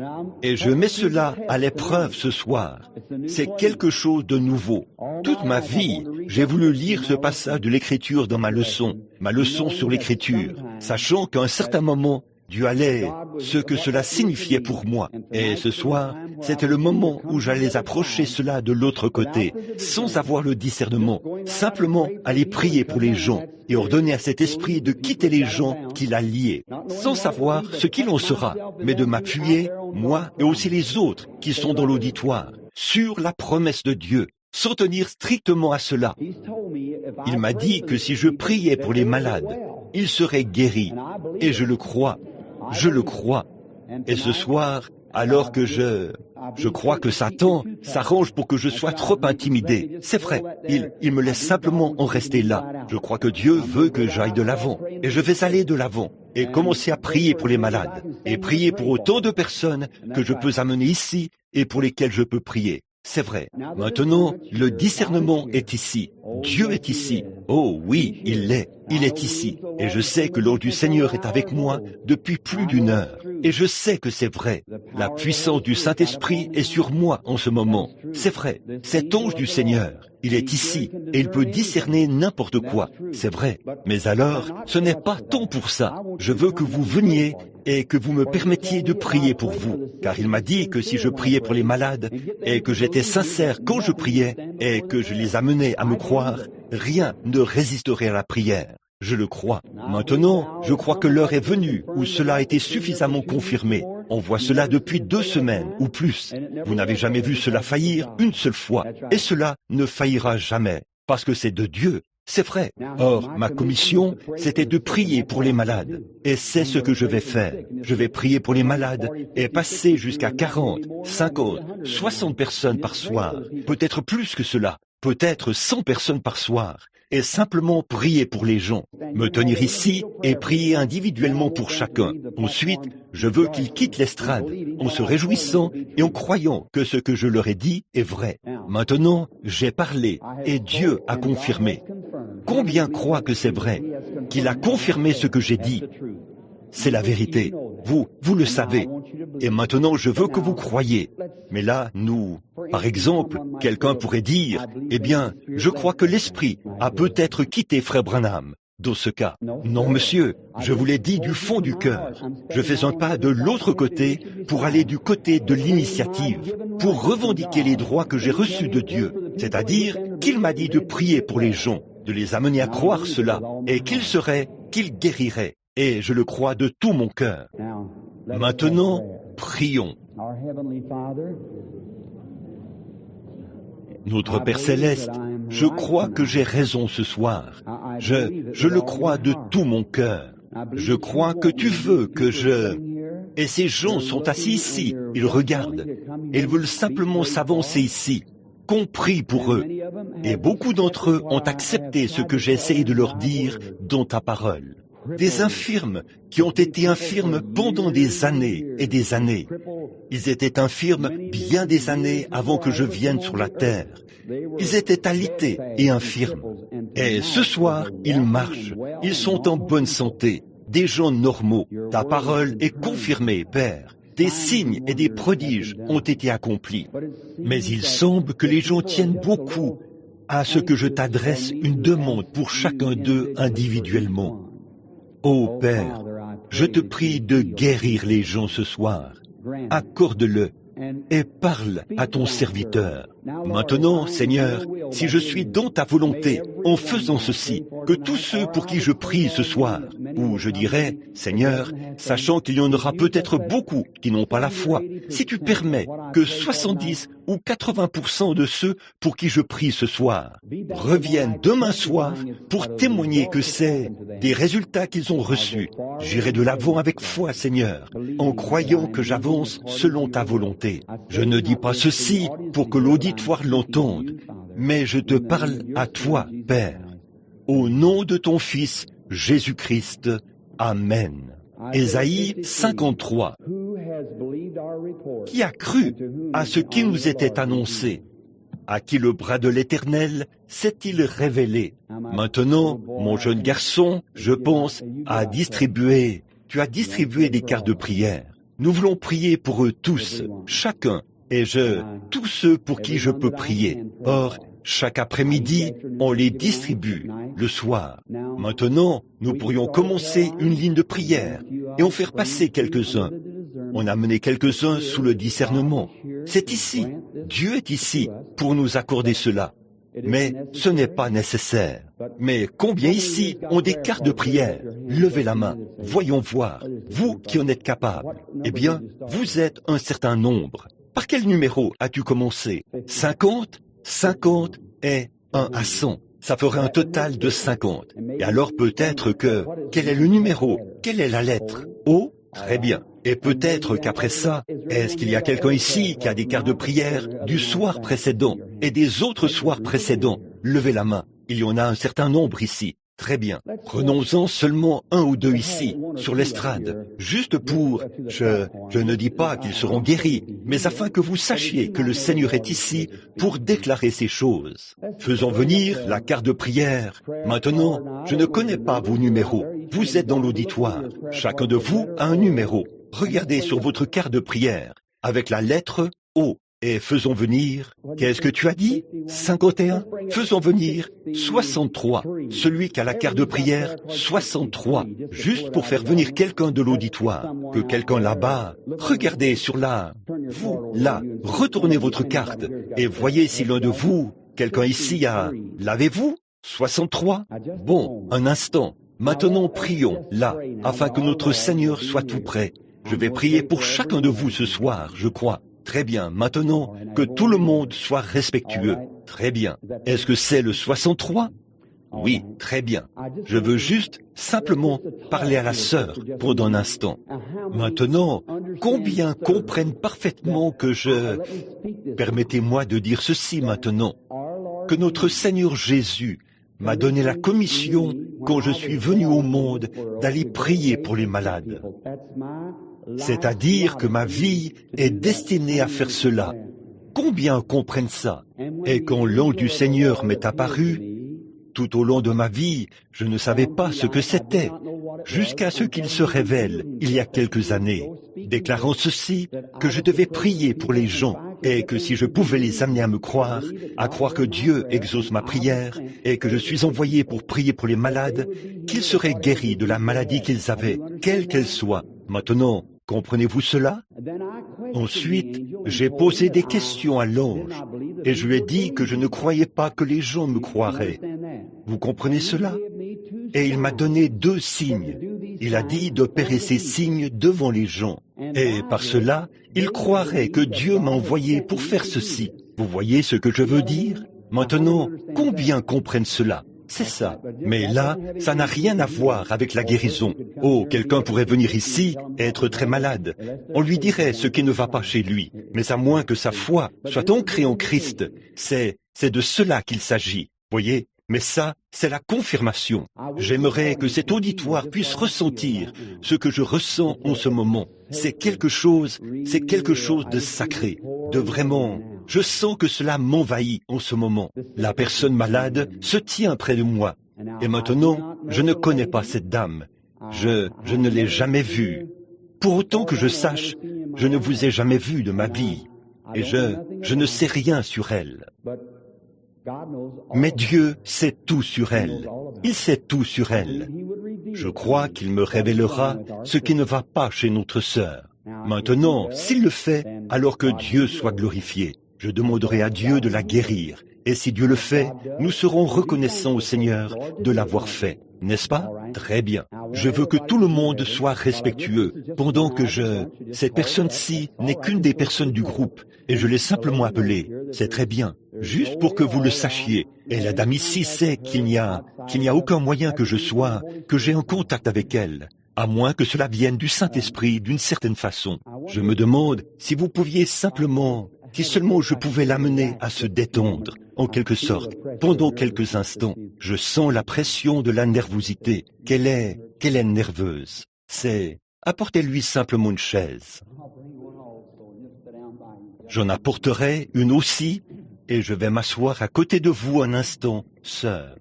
Et je mets cela à l'épreuve ce soir. C'est quelque chose de nouveau. Toute ma vie, j'ai voulu lire ce passage de l'Écriture dans ma leçon sur l'Écriture, sachant qu'à un certain moment, Dieu allait, ce que cela signifiait pour moi. Et ce soir, c'était le moment où j'allais approcher cela de l'autre côté, sans avoir le discernement, simplement aller prier pour les gens et ordonner à cet esprit de quitter les gens qui l'a lié, sans savoir ce qu'il en sera, mais de m'appuyer, moi et aussi les autres qui sont dans l'auditoire, sur la promesse de Dieu, sans tenir strictement à cela. Il m'a dit que si je priais pour les malades, ils seraient guéris, et je le crois. Je le crois. Et ce soir, alors que je crois que Satan s'arrange pour que je sois trop intimidé. C'est vrai, il me laisse simplement en rester là. Je crois que Dieu veut que j'aille de l'avant. Et je vais aller de l'avant et commencer à prier pour les malades. Et prier pour autant de personnes que je peux amener ici et pour lesquelles je peux prier. C'est vrai. Maintenant, le discernement est ici. Dieu est ici. Oh oui, il l'est. Il est ici. Et je sais que l'ange du Seigneur est avec moi depuis plus d'une heure. Et je sais que c'est vrai. La puissance du Saint-Esprit est sur moi en ce moment. C'est vrai. Cet ange du Seigneur, il est ici et il peut discerner n'importe quoi. C'est vrai. Mais alors, ce n'est pas tant pour ça. Je veux que vous veniez et que vous me permettiez de prier pour vous. Car il m'a dit que si je priais pour les malades et que j'étais sincère quand je priais et que je les amenais à me croire, rien ne résisterait à la prière. Je le crois. Maintenant, je crois que l'heure est venue où cela a été suffisamment confirmé. On voit cela depuis 2 semaines ou plus. Vous n'avez jamais vu cela faillir une seule fois. Et cela ne faillira jamais. Parce que c'est de Dieu. C'est vrai. Or, ma commission, c'était de prier pour les malades. Et c'est ce que je vais faire. Je vais prier pour les malades et passer jusqu'à 40, 50, 60 personnes par soir. Peut-être plus que cela. Peut-être 100 personnes par soir. Et simplement prier pour les gens, me tenir ici et prier individuellement pour chacun. Ensuite, je veux qu'ils quittent l'estrade en se réjouissant et en croyant que ce que je leur ai dit est vrai. Maintenant, j'ai parlé et Dieu a confirmé. Combien croient que c'est vrai, qu'il a confirmé ce que j'ai dit? C'est la vérité. Vous le savez. Et maintenant, je veux que vous croyiez. Mais là, par exemple, quelqu'un pourrait dire, eh bien, je crois que l'Esprit a peut-être quitté Frère Branham. Dans ce cas, non monsieur, je vous l'ai dit du fond du cœur. Je fais un pas de l'autre côté pour aller du côté de l'initiative, pour revendiquer les droits que j'ai reçus de Dieu. C'est-à-dire qu'il m'a dit de prier pour les gens, de les amener à croire cela, et qu'ils guériraient. Et je le crois de tout mon cœur. Maintenant, prions. Notre Père Céleste, je crois que j'ai raison ce soir. Je le crois de tout mon cœur. Je crois que tu veux que Et ces gens sont assis ici, ils regardent. Ils veulent simplement s'avancer ici. Qu'on prie pour eux. Et beaucoup d'entre eux ont accepté ce que j'ai essayé de leur dire dans ta parole. Des infirmes qui ont été infirmes pendant des années et des années. Ils étaient infirmes bien des années avant que je vienne sur la terre. Ils étaient alités et infirmes. Et ce soir, ils marchent. Ils sont en bonne santé. Des gens normaux. Ta parole est confirmée, Père. Des signes et des prodiges ont été accomplis. Mais il semble que les gens tiennent beaucoup à ce que je t'adresse une demande pour chacun d'eux individuellement. Ô Père, je te prie de guérir les gens ce soir. Accorde-le et parle à ton serviteur. Maintenant, Seigneur, si je suis dans ta volonté, en faisant ceci, que tous ceux pour qui je prie ce soir, ou je dirais, Seigneur, sachant qu'il y en aura peut-être beaucoup qui n'ont pas la foi, si tu permets que 70 ou 80% de ceux pour qui je prie ce soir reviennent demain soir pour témoigner que c'est des résultats qu'ils ont reçus, j'irai de l'avant avec foi, Seigneur, en croyant que j'avance selon ta volonté. Je ne dis pas ceci pour que l'auditoire l'entende, mais je te parle à toi, Père. Au nom de ton Fils, Jésus-Christ. Amen. Ésaïe 53. Qui a cru à ce qui nous était annoncé? À qui le bras de l'Éternel s'est-il révélé? Maintenant, mon jeune garçon, je pense, tu as distribué des cartes de prière. Nous voulons prier pour eux tous, chacun, et tous ceux pour qui je peux prier. Or, chaque après-midi, on les distribue le soir. Maintenant, nous pourrions commencer une ligne de prière et en faire passer quelques-uns. On a mené quelques-uns sous le discernement. C'est ici, Dieu est ici pour nous accorder cela. Mais ce n'est pas nécessaire. Mais combien ici ont des cartes de prière? Levez la main, voyons voir, vous qui en êtes capables. Eh bien, vous êtes un certain nombre. Par quel numéro as-tu commencé? 50? 50 et 1 à 100. Ça ferait un total de 50. Et alors peut-être quel est le numéro? Quelle est la lettre? O? Très bien. Et peut-être qu'après ça, est-ce qu'il y a quelqu'un ici qui a des cartes de prière du soir précédent et des autres soirs précédents? Levez la main. Il y en a un certain nombre ici. Très bien. Prenons-en seulement un ou deux ici, sur l'estrade, juste pour... Je ne dis pas qu'ils seront guéris, mais afin que vous sachiez que le Seigneur est ici pour déclarer ces choses. Faisons venir la carte de prière. Maintenant, je ne connais pas vos numéros. Vous êtes dans l'auditoire. Chacun de vous a un numéro. Regardez sur votre carte de prière, avec la lettre O. Et faisons venir, qu'est-ce que tu as dit? 51? Faisons venir 63. Celui qui a la carte de prière, 63. Juste pour faire venir quelqu'un de l'auditoire. Que quelqu'un là-bas, regardez sur vous, là, retournez votre carte et voyez si l'un de vous, quelqu'un ici l'avez-vous? 63? Bon, un instant. Maintenant prions, là, afin que notre Seigneur soit tout près. Je vais prier pour chacun de vous ce soir, je crois. Très bien, maintenant, que tout le monde soit respectueux. Très bien. Est-ce que c'est le 63? Oui, très bien. Je veux juste simplement parler à la sœur pendant un instant. Maintenant, combien comprennent parfaitement Permettez-moi de dire ceci maintenant, que notre Seigneur Jésus m'a donné la commission, quand je suis venu au monde, d'aller prier pour les malades. C'est-à-dire que ma vie est destinée à faire cela. Combien comprennent ça? Et quand l'ange du Seigneur m'est apparu, tout au long de ma vie, je ne savais pas ce que c'était, jusqu'à ce qu'il se révèle il y a quelques années, déclarant ceci, que je devais prier pour les gens, et que si je pouvais les amener à croire que Dieu exauce ma prière, et que je suis envoyé pour prier pour les malades, qu'ils seraient guéris de la maladie qu'ils avaient, quelle qu'elle soit. Maintenant, comprenez-vous cela? Ensuite, j'ai posé des questions à l'ange, et je lui ai dit que je ne croyais pas que les gens me croiraient. Vous comprenez cela? Et il m'a donné 2 signes. Il a dit d'opérer ces signes devant les gens. Et par cela, ils croiraient que Dieu m'a envoyé pour faire ceci. Vous voyez ce que je veux dire? Maintenant, combien comprennent cela? C'est ça. Mais là, ça n'a rien à voir avec la guérison. Oh, quelqu'un pourrait venir ici et être très malade. On lui dirait ce qui ne va pas chez lui. Mais à moins que sa foi soit ancrée en Christ, c'est de cela qu'il s'agit. Voyez? Mais ça, c'est la confirmation. J'aimerais que cet auditoire puisse ressentir ce que je ressens en ce moment. C'est quelque chose de sacré, de vraiment... Je sens que cela m'envahit en ce moment. La personne malade se tient près de moi. Et maintenant, je ne connais pas cette dame. Je ne l'ai jamais vue. Pour autant que je sache, Je ne vous ai jamais vu de ma vie, et je ne sais rien sur elle. Mais Dieu sait tout sur elle. Il sait tout sur elle. Je crois qu'il me révélera ce qui ne va pas chez notre sœur. Maintenant, s'il le fait, alors que Dieu soit glorifié. Je demanderai à Dieu de la guérir. Et si Dieu le fait, nous serons reconnaissants au Seigneur de l'avoir fait. N'est-ce pas? Très bien. Je veux que tout le monde soit respectueux, pendant que cette personne-ci n'est qu'une des personnes du groupe, et je l'ai simplement appelée. C'est très bien. Juste pour que vous le sachiez. Et la dame ici sait qu'il n'y a aucun moyen que j'ai un contact avec elle, à moins que cela vienne du Saint-Esprit d'une certaine façon. Je me demande si vous pouviez si seulement je pouvais l'amener à se détendre, en quelque sorte, pendant quelques instants. Je sens la pression de la nervosité, qu'elle est nerveuse. Apportez-lui simplement une chaise. J'en apporterai une aussi, et je vais m'asseoir à côté de vous un instant, sœur.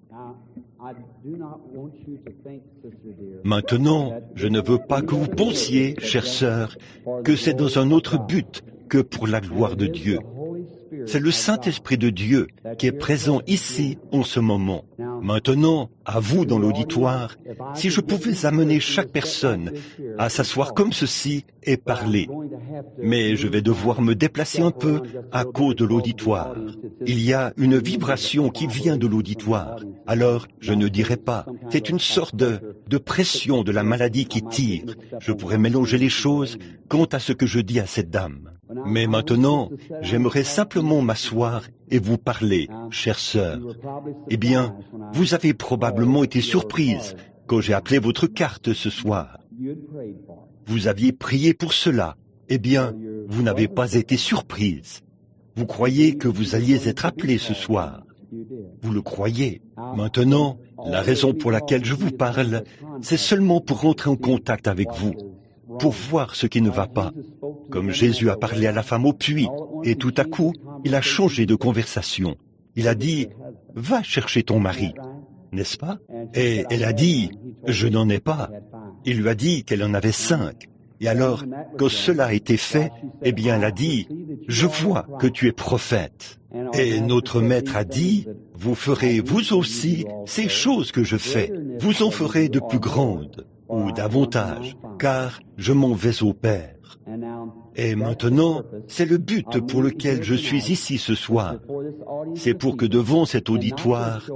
Maintenant, je ne veux pas que vous pensiez, chère sœur, que c'est dans un autre but que pour la gloire de Dieu. C'est le Saint-Esprit de Dieu qui est présent ici en ce moment. Maintenant, à vous dans l'auditoire, si je pouvais amener chaque personne à s'asseoir comme ceci et parler. Mais je vais devoir me déplacer un peu à cause de l'auditoire. Il y a une vibration qui vient de l'auditoire. Alors, je ne dirai pas. C'est une sorte de pression de la maladie qui tire. Je pourrais mélanger les choses quant à ce que je dis à cette dame. Mais maintenant, j'aimerais simplement m'asseoir et vous parler, chère sœur. Eh bien, vous avez probablement été surprise quand j'ai appelé votre carte ce soir. Vous aviez prié pour cela. Eh bien, vous n'avez pas été surprise. Vous croyez que vous alliez être appelé ce soir. Vous le croyez. Maintenant, la raison pour laquelle je vous parle, c'est seulement pour rentrer en contact avec vous, pour voir ce qui ne va pas. Comme Jésus a parlé à la femme au puits, et tout à coup, il a changé de conversation. Il a dit, « Va chercher ton mari », n'est-ce pas? Et elle a dit, « Je n'en ai pas ». Il lui a dit qu'elle en avait 5. Et alors, quand cela a été fait, eh bien, elle a dit, « Je vois que tu es prophète ». Et notre maître a dit, « Vous ferez vous aussi ces choses que je fais. Vous en ferez de plus grandes ou davantage, car je m'en vais au Père. » Et maintenant, c'est le but pour lequel je suis ici ce soir. C'est pour que devant cet auditoire,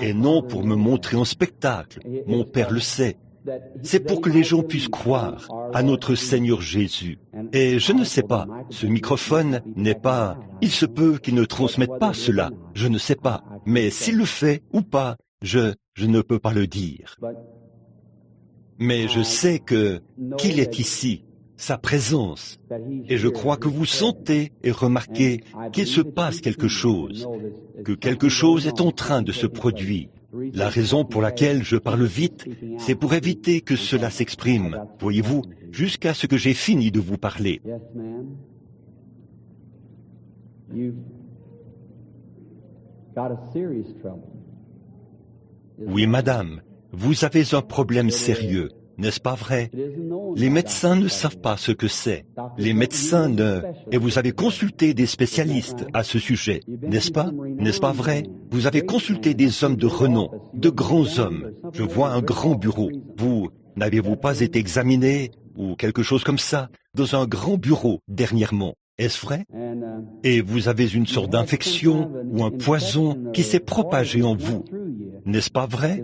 et non pour me montrer en spectacle, mon Père le sait, c'est pour que les gens puissent croire à notre Seigneur Jésus. Et je ne sais pas, ce microphone n'est pas... Il se peut qu'il ne transmette pas cela, je ne sais pas. Mais s'il le fait ou pas, je ne peux pas le dire. Mais je sais qu'il est ici, sa présence. Et je crois que vous sentez et remarquez qu'il se passe quelque chose, que quelque chose est en train de se produire. La raison pour laquelle je parle vite, c'est pour éviter que cela s'exprime, voyez-vous, jusqu'à ce que j'ai fini de vous parler. Oui, madame, vous avez un problème sérieux, n'est-ce pas vrai? Les médecins ne savent pas ce que c'est. Les médecins ne... Et vous avez consulté des spécialistes à ce sujet, n'est-ce pas? N'est-ce pas vrai? Vous avez consulté des hommes de renom, de grands hommes. Je vois un grand bureau. Vous, n'avez-vous pas été examiné, ou quelque chose comme ça, dans un grand bureau dernièrement? Est-ce vrai? Et vous avez une sorte d'infection ou un poison qui s'est propagé en vous. N'est-ce pas vrai?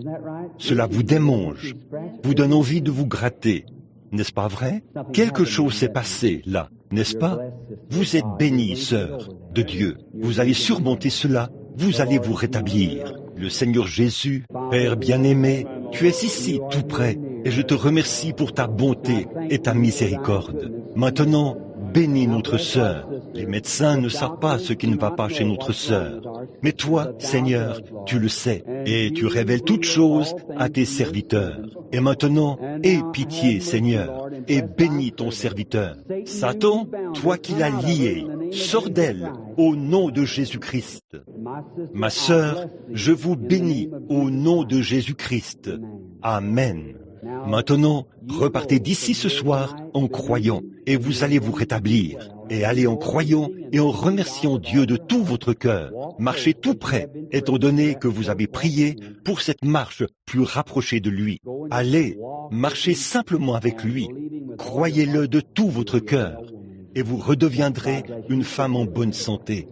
Cela vous démange, vous donne envie de vous gratter. N'est-ce pas vrai? Quelque chose s'est passé là, n'est-ce pas? Vous êtes bénie, sœur de Dieu. Vous allez surmonter cela, vous allez vous rétablir. Le Seigneur Jésus, Père bien-aimé, tu es ici tout près, et je te remercie pour ta bonté et ta miséricorde. Maintenant, bénis notre sœur. Les médecins ne savent pas ce qui ne va pas chez notre sœur. Mais toi, Seigneur, tu le sais, et tu révèles toutes choses à tes serviteurs. Et maintenant, aie pitié, Seigneur, et bénis ton serviteur. Satan, toi qui l'as lié, sors d'elle, au nom de Jésus-Christ. Ma sœur, je vous bénis au nom de Jésus-Christ. Amen. Maintenant, repartez d'ici ce soir en croyant, et vous allez vous rétablir. Et allez en croyant et en remerciant Dieu de tout votre cœur. Marchez tout près, étant donné que vous avez prié pour cette marche plus rapprochée de lui. Allez, marchez simplement avec lui. Croyez-le de tout votre cœur, et vous redeviendrez une femme en bonne santé.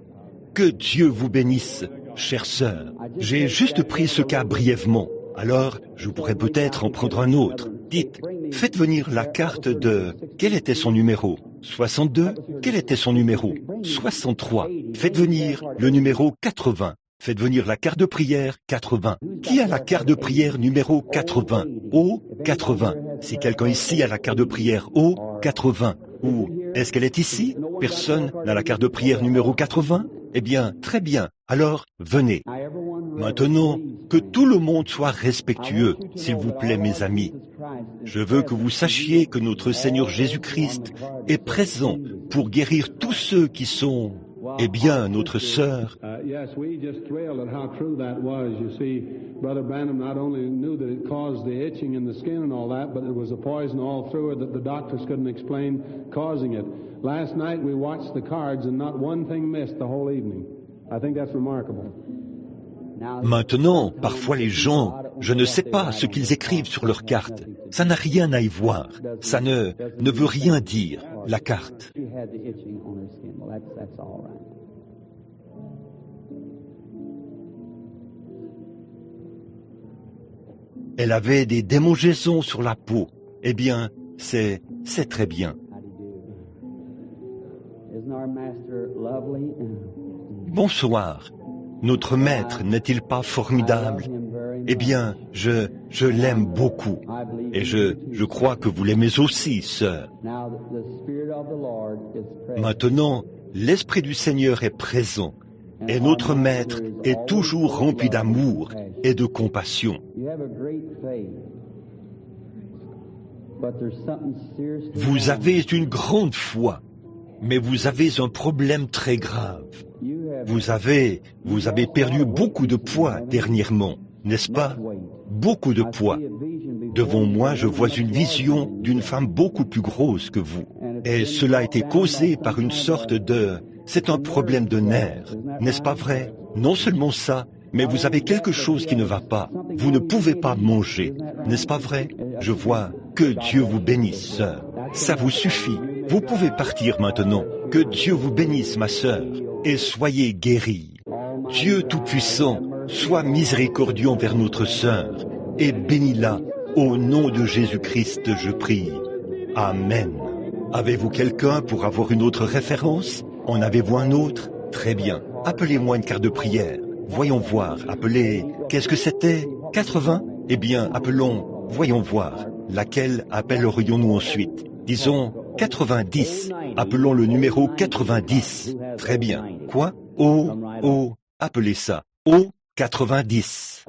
Que Dieu vous bénisse, chère sœur. J'ai juste pris ce cas brièvement. Alors, je pourrais peut-être en prendre un autre. Dites, faites venir la carte de... Quel était son numéro? 62? Quel était son numéro? 63. Faites venir le numéro 80. Faites venir la carte de prière 80. Qui a la carte de prière numéro 80? O 80. Si quelqu'un ici a la carte de prière O 80. Ou est-ce qu'elle est ici? Personne n'a la carte de prière numéro 80? Eh bien, très bien. Alors, venez. Maintenant, que tout le monde soit respectueux, s'il vous plaît, mes amis. Je veux que vous sachiez que notre Seigneur Jésus-Christ est présent pour guérir tous ceux qui sont, eh bien, notre sœur. Yes, we just thrilled at how true that was. You see, Brother Branham not only knew that it caused the itching in the skin and all that, but it was a poison all through it that the doctors couldn't explain causing it. Last night we watched the cards and not one thing missed the whole evening. I think that's remarkable. Maintenant, parfois les gens, je ne sais pas ce qu'ils écrivent sur leur carte. Ça n'a rien à y voir. Ça ne veut rien dire, la carte. Elle avait des démangeaisons sur la peau. Eh bien, c'est très bien. Bonsoir. Notre maître n'est-il pas formidable? Eh bien, je l'aime beaucoup. Et je crois que vous l'aimez aussi, sœur. Maintenant, l'Esprit du Seigneur est présent. Et notre maître est toujours rempli d'amour et de compassion. Vous avez une grande foi, mais vous avez un problème très grave. Vous avez perdu beaucoup de poids dernièrement, n'est-ce pas? Beaucoup de poids. Devant moi, je vois une vision d'une femme beaucoup plus grosse que vous. Et cela a été causé par une sorte de... C'est un problème de nerfs, n'est-ce pas vrai? Non seulement ça, mais vous avez quelque chose qui ne va pas. Vous ne pouvez pas manger, n'est-ce pas vrai? Je vois. Que Dieu vous bénisse, sœur. Ça vous suffit. Vous pouvez partir maintenant. Que Dieu vous bénisse, ma sœur, et soyez guéris. Dieu Tout-Puissant, sois miséricordieux envers notre sœur, et bénis-la. Au nom de Jésus-Christ, je prie. Amen. Avez-vous quelqu'un pour avoir une autre référence? En avez-vous un autre? Très bien. Appelez-moi une carte de prière. Voyons voir. Appelez... Qu'est-ce que c'était? 80? Eh bien, appelons... Voyons voir. Laquelle appellerions-nous ensuite? Disons 90. Appelons le numéro 90. Très bien. Quoi? Oh, appelez ça. Oh, 90.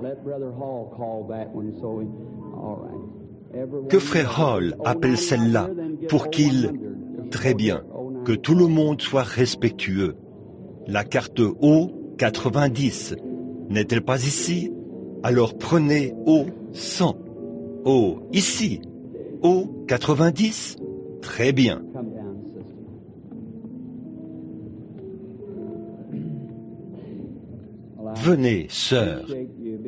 Que Frère Hall appelle celle-là pour qu'il... Très bien. Que tout le monde soit respectueux. La carte O 90 n'est-elle pas ici? Alors prenez O 100. O ici. O 90. Très bien. Venez, sœur.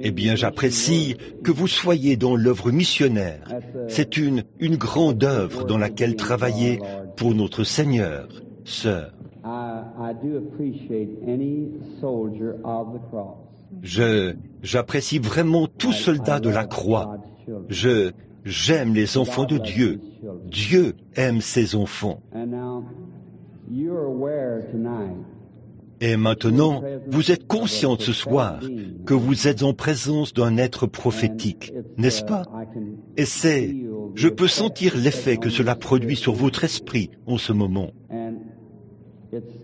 Eh bien, j'apprécie que vous soyez dans l'œuvre missionnaire. C'est une grande œuvre dans laquelle travailler pour notre Seigneur, sœur. J'apprécie vraiment tout soldat de la croix. J'aime les enfants de Dieu. Dieu aime ses enfants. Et maintenant, vous êtes consciente ce soir que vous êtes en présence d'un être prophétique, n'est-ce pas? Et je peux sentir l'effet que cela produit sur votre esprit en ce moment.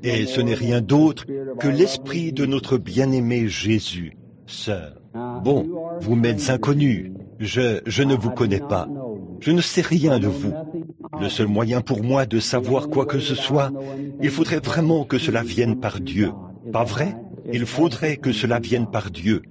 Et ce n'est rien d'autre que l'esprit de notre bien-aimé Jésus, sœur. Bon, vous m'êtes inconnue. Je ne vous connais pas. Je ne sais rien de vous. Le seul moyen pour moi de savoir quoi que ce soit, il faudrait vraiment que cela vienne par Dieu. Pas vrai? Il faudrait que cela vienne par Dieu.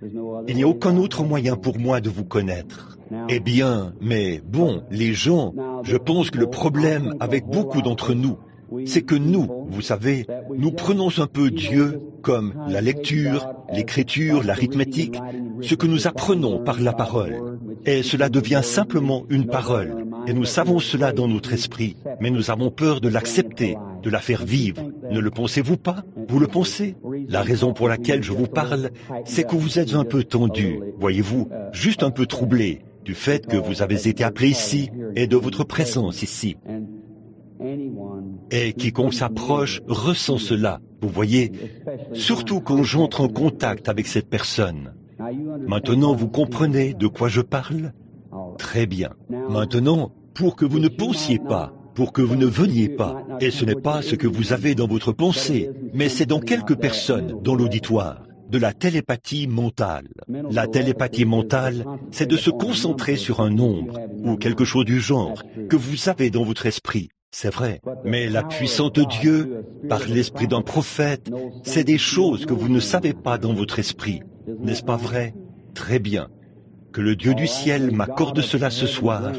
Il n'y a aucun autre moyen pour moi de vous connaître. Eh bien, mais bon, les gens, je pense que le problème avec beaucoup d'entre nous, c'est que nous, vous savez, nous prenons un peu Dieu comme la lecture, l'écriture, l'arithmétique, ce que nous apprenons par la parole. Et cela devient simplement une parole. Et nous savons cela dans notre esprit, mais nous avons peur de l'accepter, de la faire vivre. Ne le pensez-vous pas? Vous le pensez? La raison pour laquelle je vous parle, c'est que vous êtes un peu tendu, voyez-vous, juste un peu troublé, du fait que vous avez été appelé ici et de votre présence ici. Et quiconque s'approche ressent cela, vous voyez, surtout quand j'entre en contact avec cette personne. Maintenant, vous comprenez de quoi je parle? Très bien. Maintenant, pour que vous ne pensiez pas, pour que vous ne veniez pas, et ce n'est pas ce que vous avez dans votre pensée, mais c'est dans quelques personnes dans l'auditoire, de la télépathie mentale. La télépathie mentale, c'est de se concentrer sur un nombre, ou quelque chose du genre, que vous avez dans votre esprit. C'est vrai, mais la puissance de Dieu, par l'esprit d'un prophète, c'est des choses que vous ne savez pas dans votre esprit. N'est-ce pas vrai? Très bien. Que le Dieu du ciel m'accorde cela ce soir,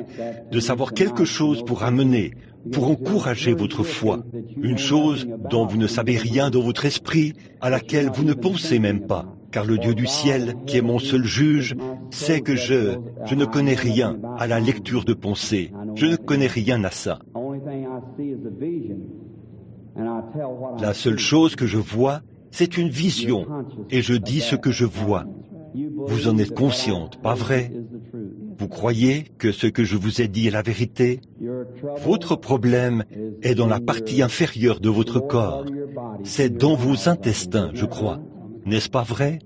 de savoir quelque chose pour amener, pour encourager votre foi. Une chose dont vous ne savez rien dans votre esprit, à laquelle vous ne pensez même pas. Car le Dieu du ciel, qui est mon seul juge, sait que je ne connais rien à la lecture de pensée. Je ne connais rien à ça. La seule chose que je vois, c'est une vision, et je dis ce que je vois. Vous en êtes consciente, pas vrai? Vous croyez que ce que je vous ai dit est la vérité? Votre problème est dans la partie inférieure de votre corps. C'est dans vos intestins, je crois. N'est-ce pas vrai?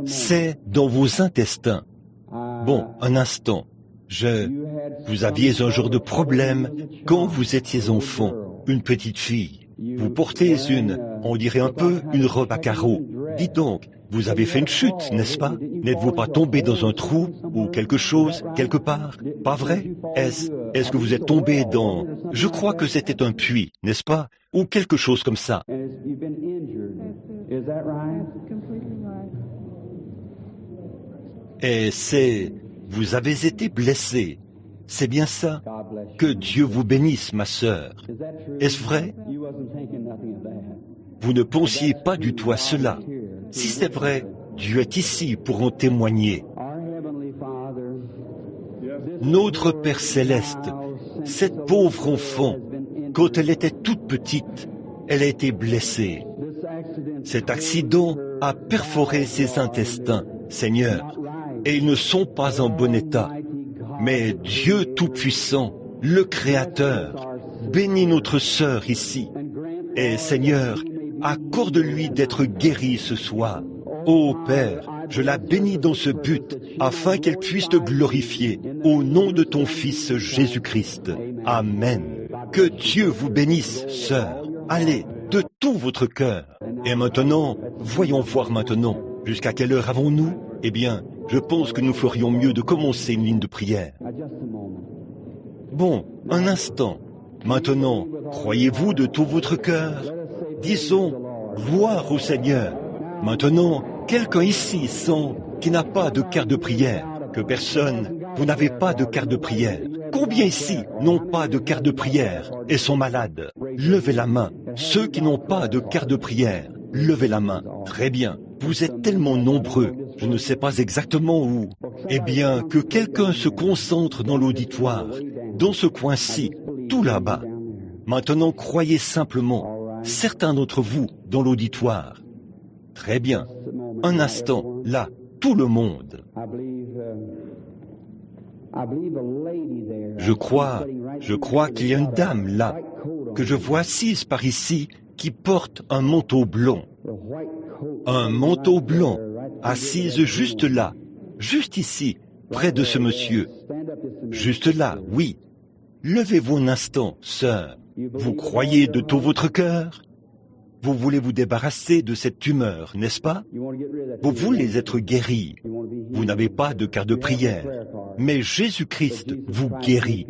C'est dans vos intestins. Bon, un instant. Vous aviez un genre de problème quand vous étiez enfant, une petite fille. Vous portez on dirait un peu, une robe à carreaux. Dites donc, vous avez fait une chute, n'est-ce pas? N'êtes-vous pas tombé dans un trou ou quelque chose, quelque part? Pas vrai? Est-ce que vous êtes tombé dans... Je crois que c'était un puits, n'est-ce pas? Ou quelque chose comme ça. Et vous avez été blessé. C'est bien ça. Que Dieu vous bénisse, ma sœur. Est-ce vrai? Vous ne pensiez pas du tout à cela. Si c'est vrai, Dieu est ici pour en témoigner. Notre Père Céleste, cette pauvre enfant, quand elle était toute petite, elle a été blessée. Cet accident a perforé ses intestins, Seigneur, et ils ne sont pas en bon état. Mais Dieu Tout-Puissant, le Créateur, bénis notre sœur ici. Et Seigneur, accorde-lui d'être guérie ce soir. Ô Père, je la bénis dans ce but, afin qu'elle puisse te glorifier, au nom de ton Fils Jésus-Christ. Amen. Que Dieu vous bénisse, sœur. Allez, de tout votre cœur. Et maintenant, voyons voir maintenant, jusqu'à quelle heure avons-nous? Eh bien, je pense que nous ferions mieux de commencer une ligne de prière. Bon, un instant. Maintenant, croyez-vous de tout votre cœur? Disons, gloire au Seigneur. Maintenant, quelqu'un ici sent qui n'a pas de carte de prière. Que personne, vous n'avez pas de carte de prière. Combien ici n'ont pas de carte de prière et sont malades? Levez la main. Ceux qui n'ont pas de carte de prière, levez la main. Très bien. Vous êtes tellement nombreux. Je ne sais pas exactement où. Eh bien, que quelqu'un se concentre dans l'auditoire, dans ce coin-ci, tout là-bas. Maintenant, croyez simplement, certains d'entre vous, dans l'auditoire. Très bien. Un instant, là, tout le monde. Je crois qu'il y a une dame là, que je vois assise par ici, qui porte un manteau blanc. Un manteau blanc, assise juste là, juste ici, près de ce monsieur. Juste là, oui. Levez-vous un instant, sœur. Vous croyez de tout votre cœur? Vous voulez vous débarrasser de cette tumeur, n'est-ce pas? Vous voulez être guéri. Vous n'avez pas de carte de prière. Mais Jésus-Christ vous guérit.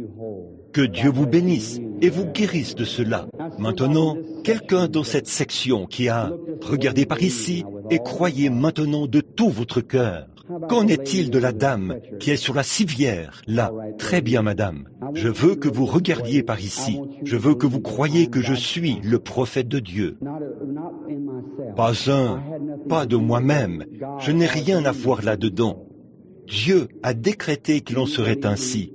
Que Dieu vous bénisse et vous guérisse de cela. Maintenant, quelqu'un dans cette section qui a regardé par ici et croyez maintenant de tout votre cœur. Qu'en est-il de la dame qui est sur la civière, là? Très bien, madame. Je veux que vous regardiez par ici. Je veux que vous croyiez que je suis le prophète de Dieu. Pas de moi-même. Je n'ai rien à voir là-dedans. Dieu a décrété qu'il en serait ainsi.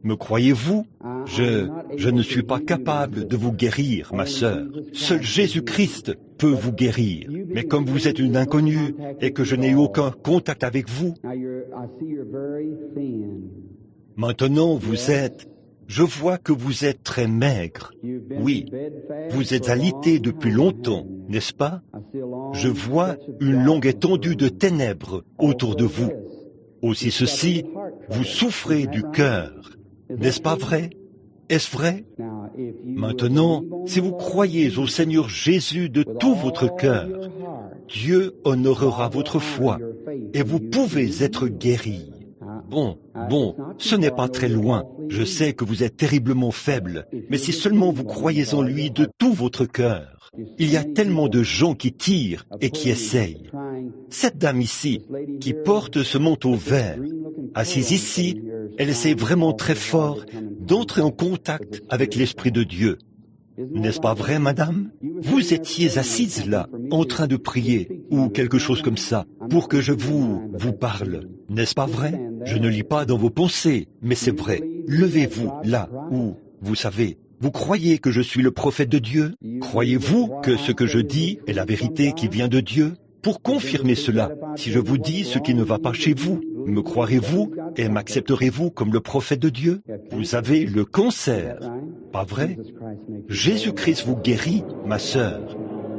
Me croyez-vous? Je ne suis pas capable de vous guérir, ma sœur. Seul Jésus-Christ peut vous guérir. Mais comme vous êtes une inconnue et que je n'ai eu aucun contact avec vous, maintenant je vois que vous êtes très maigre. Oui, vous êtes alité depuis longtemps, n'est-ce pas? Je vois une longue étendue de ténèbres autour de vous. Aussi ceci, vous souffrez du cœur. N'est-ce pas vrai? Est-ce vrai? Maintenant, si vous croyez au Seigneur Jésus de tout votre cœur, Dieu honorera votre foi et vous pouvez être guéri. Bon, ce n'est pas très loin. Je sais que vous êtes terriblement faible, mais si seulement vous croyez en lui de tout votre cœur. Il y a tellement de gens qui tirent et qui essayent. Cette dame ici, qui porte ce manteau vert, assise ici, elle essaie vraiment très fort d'entrer en contact avec l'Esprit de Dieu. N'est-ce pas vrai, madame? Vous étiez assise là, en train de prier, ou quelque chose comme ça, pour que je vous parle. N'est-ce pas vrai? Je ne lis pas dans vos pensées, mais c'est vrai. Levez-vous là, où, vous savez, vous croyez que je suis le prophète de Dieu? Croyez-vous que ce que je dis est la vérité qui vient de Dieu? Pour confirmer cela, si je vous dis ce qui ne va pas chez vous, me croirez-vous et m'accepterez-vous comme le prophète de Dieu? Vous avez le cancer, pas vrai? Jésus-Christ vous guérit, ma sœur.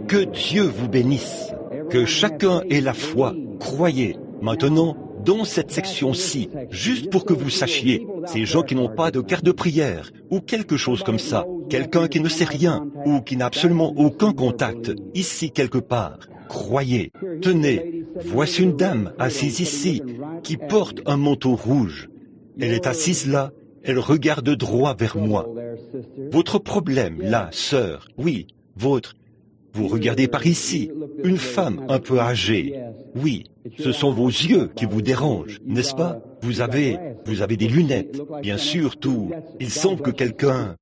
Que Dieu vous bénisse. Que chacun ait la foi. Croyez. Maintenant, dans cette section-ci, juste pour que vous sachiez, ces gens qui n'ont pas de carte de prière ou quelque chose comme ça, quelqu'un qui ne sait rien ou qui n'a absolument aucun contact, ici quelque part, croyez. Tenez, voici une dame assise ici qui porte un manteau rouge. Elle est assise là, elle regarde droit vers moi. Votre problème, là, sœur, oui, vous regardez par ici, une femme un peu âgée. Oui, ce sont vos yeux qui vous dérangent, n'est-ce pas? Vous avez des lunettes, bien sûr, tout. Il semble que quelqu'un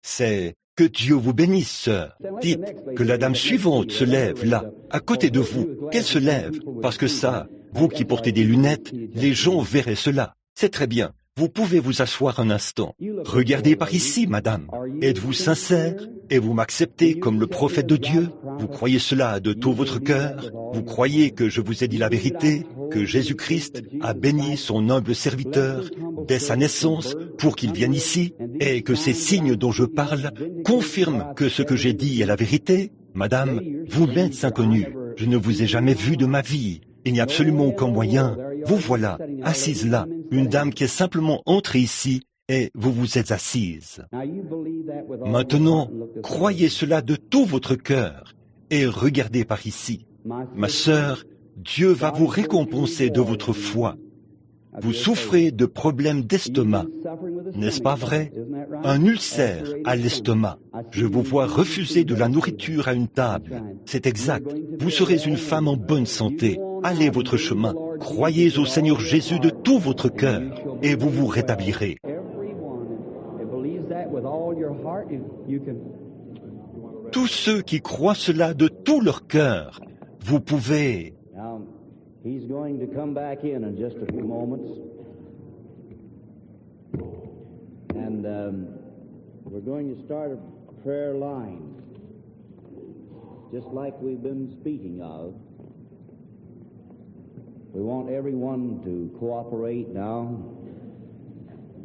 c'est que Dieu vous bénisse, sœur. Dites que la dame suivante se lève là, à côté de vous, qu'elle se lève, parce que ça, vous qui portez des lunettes, les gens verraient cela. C'est très bien. Vous pouvez vous asseoir un instant. Regardez par ici, madame. Êtes-vous sincère et vous m'acceptez comme le prophète de Dieu? Vous croyez cela de tout votre cœur? Vous croyez que je vous ai dit la vérité, que Jésus-Christ a béni son humble serviteur dès sa naissance pour qu'il vienne ici et que ces signes dont je parle confirment que ce que j'ai dit est la vérité? Madame, vous m'êtes inconnue. Je ne vous ai jamais vu de ma vie. Il n'y a absolument aucun moyen. Vous voilà, assise là, une dame qui est simplement entrée ici et vous vous êtes assise. Maintenant, croyez cela de tout votre cœur et regardez par ici. Ma sœur, Dieu va vous récompenser de votre foi. Vous souffrez de problèmes d'estomac, n'est-ce pas vrai? Un ulcère à l'estomac. Je vous vois refuser de la nourriture à une table. C'est exact. Vous serez une femme en bonne santé. Allez votre chemin. Croyez au Seigneur Jésus de tout votre cœur et vous vous rétablirez. Tous ceux qui croient cela de tout leur cœur, vous pouvez... He's going to come back in just a few moments. And we're going to start a prayer line, just like we've been speaking of. We want everyone to cooperate now,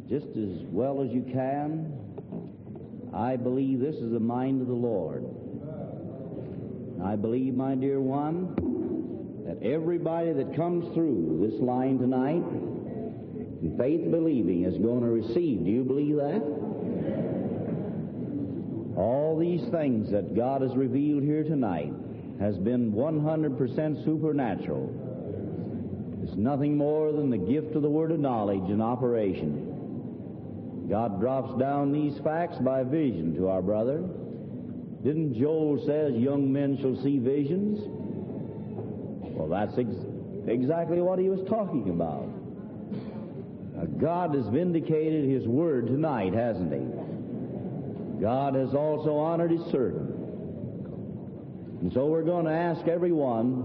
just as well as you can. I believe this is the mind of the Lord. I believe, my dear one, that everybody that comes through this line tonight, faith believing, is going to receive. Do you believe that? All these things that God has revealed here tonight has been 100% supernatural. It's nothing more than the gift of the word of knowledge in operation. God drops down these facts by vision to our brother. Didn't Joel says young men shall see visions? Well, exactly what he was talking about. God has vindicated his word tonight, hasn't he? God has also honored his servant. And so we're going to ask everyone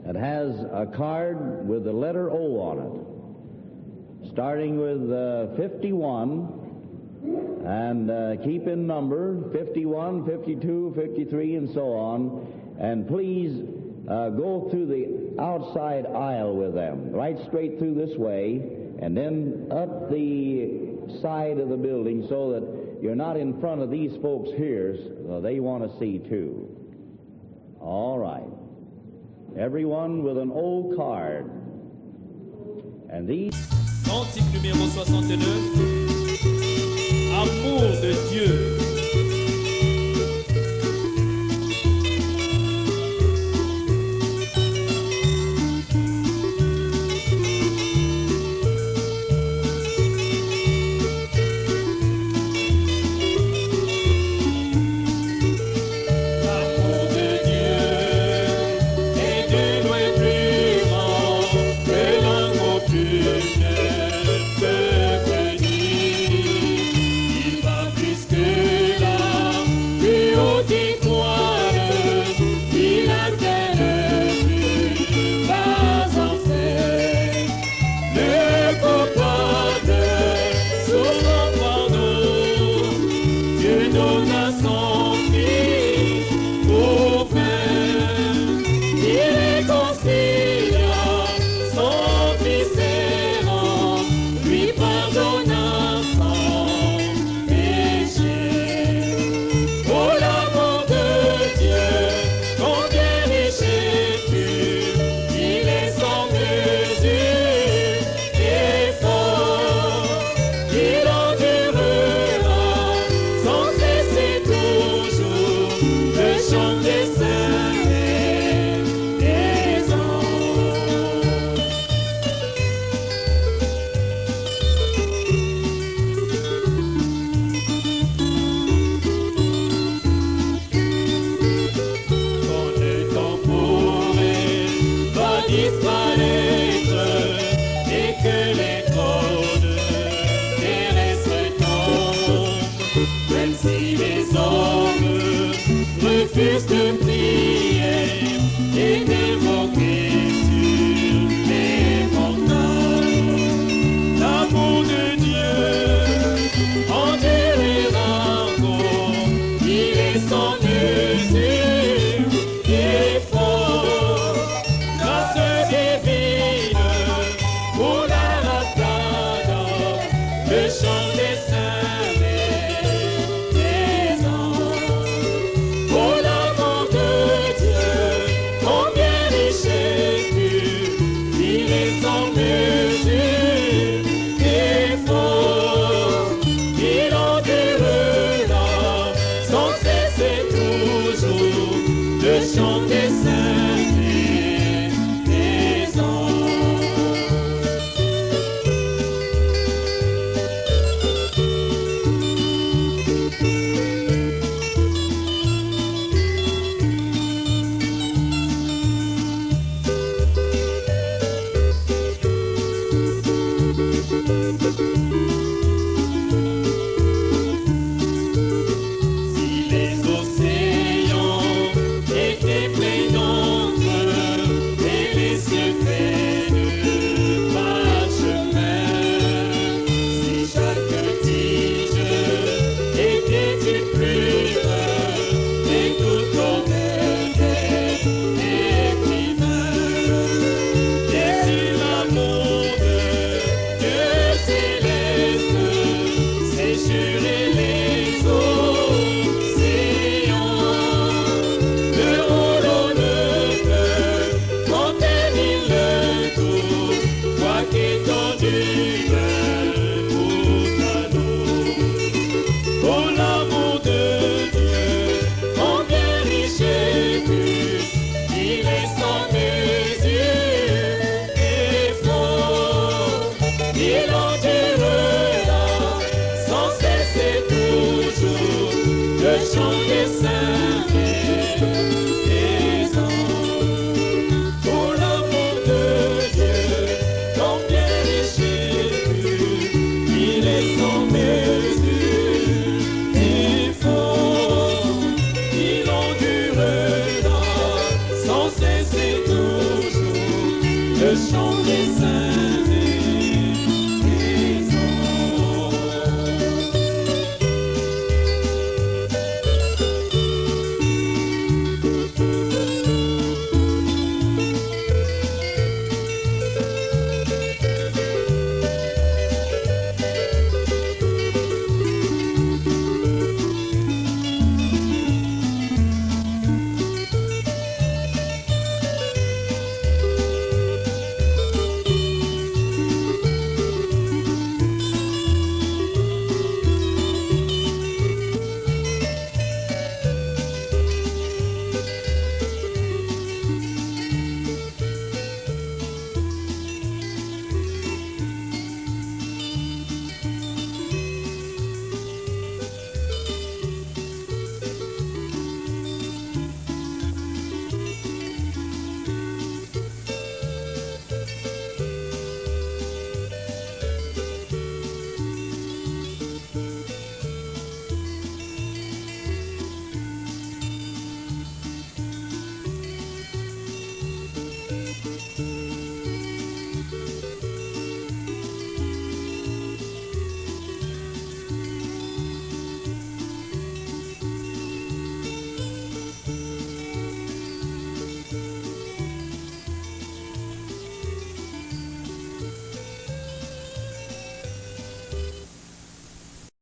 that has a card with the letter O on it, starting with 51, and keep in number 51, 52, 53, and so on. And please go through the outside aisle with them, right straight through this way, and then up the side of the building so that you're not in front of these folks here. So they want to see too. All right. Everyone with an old card. And these... Cantique numéro 69. Amour de Dieu. Le chant des saints.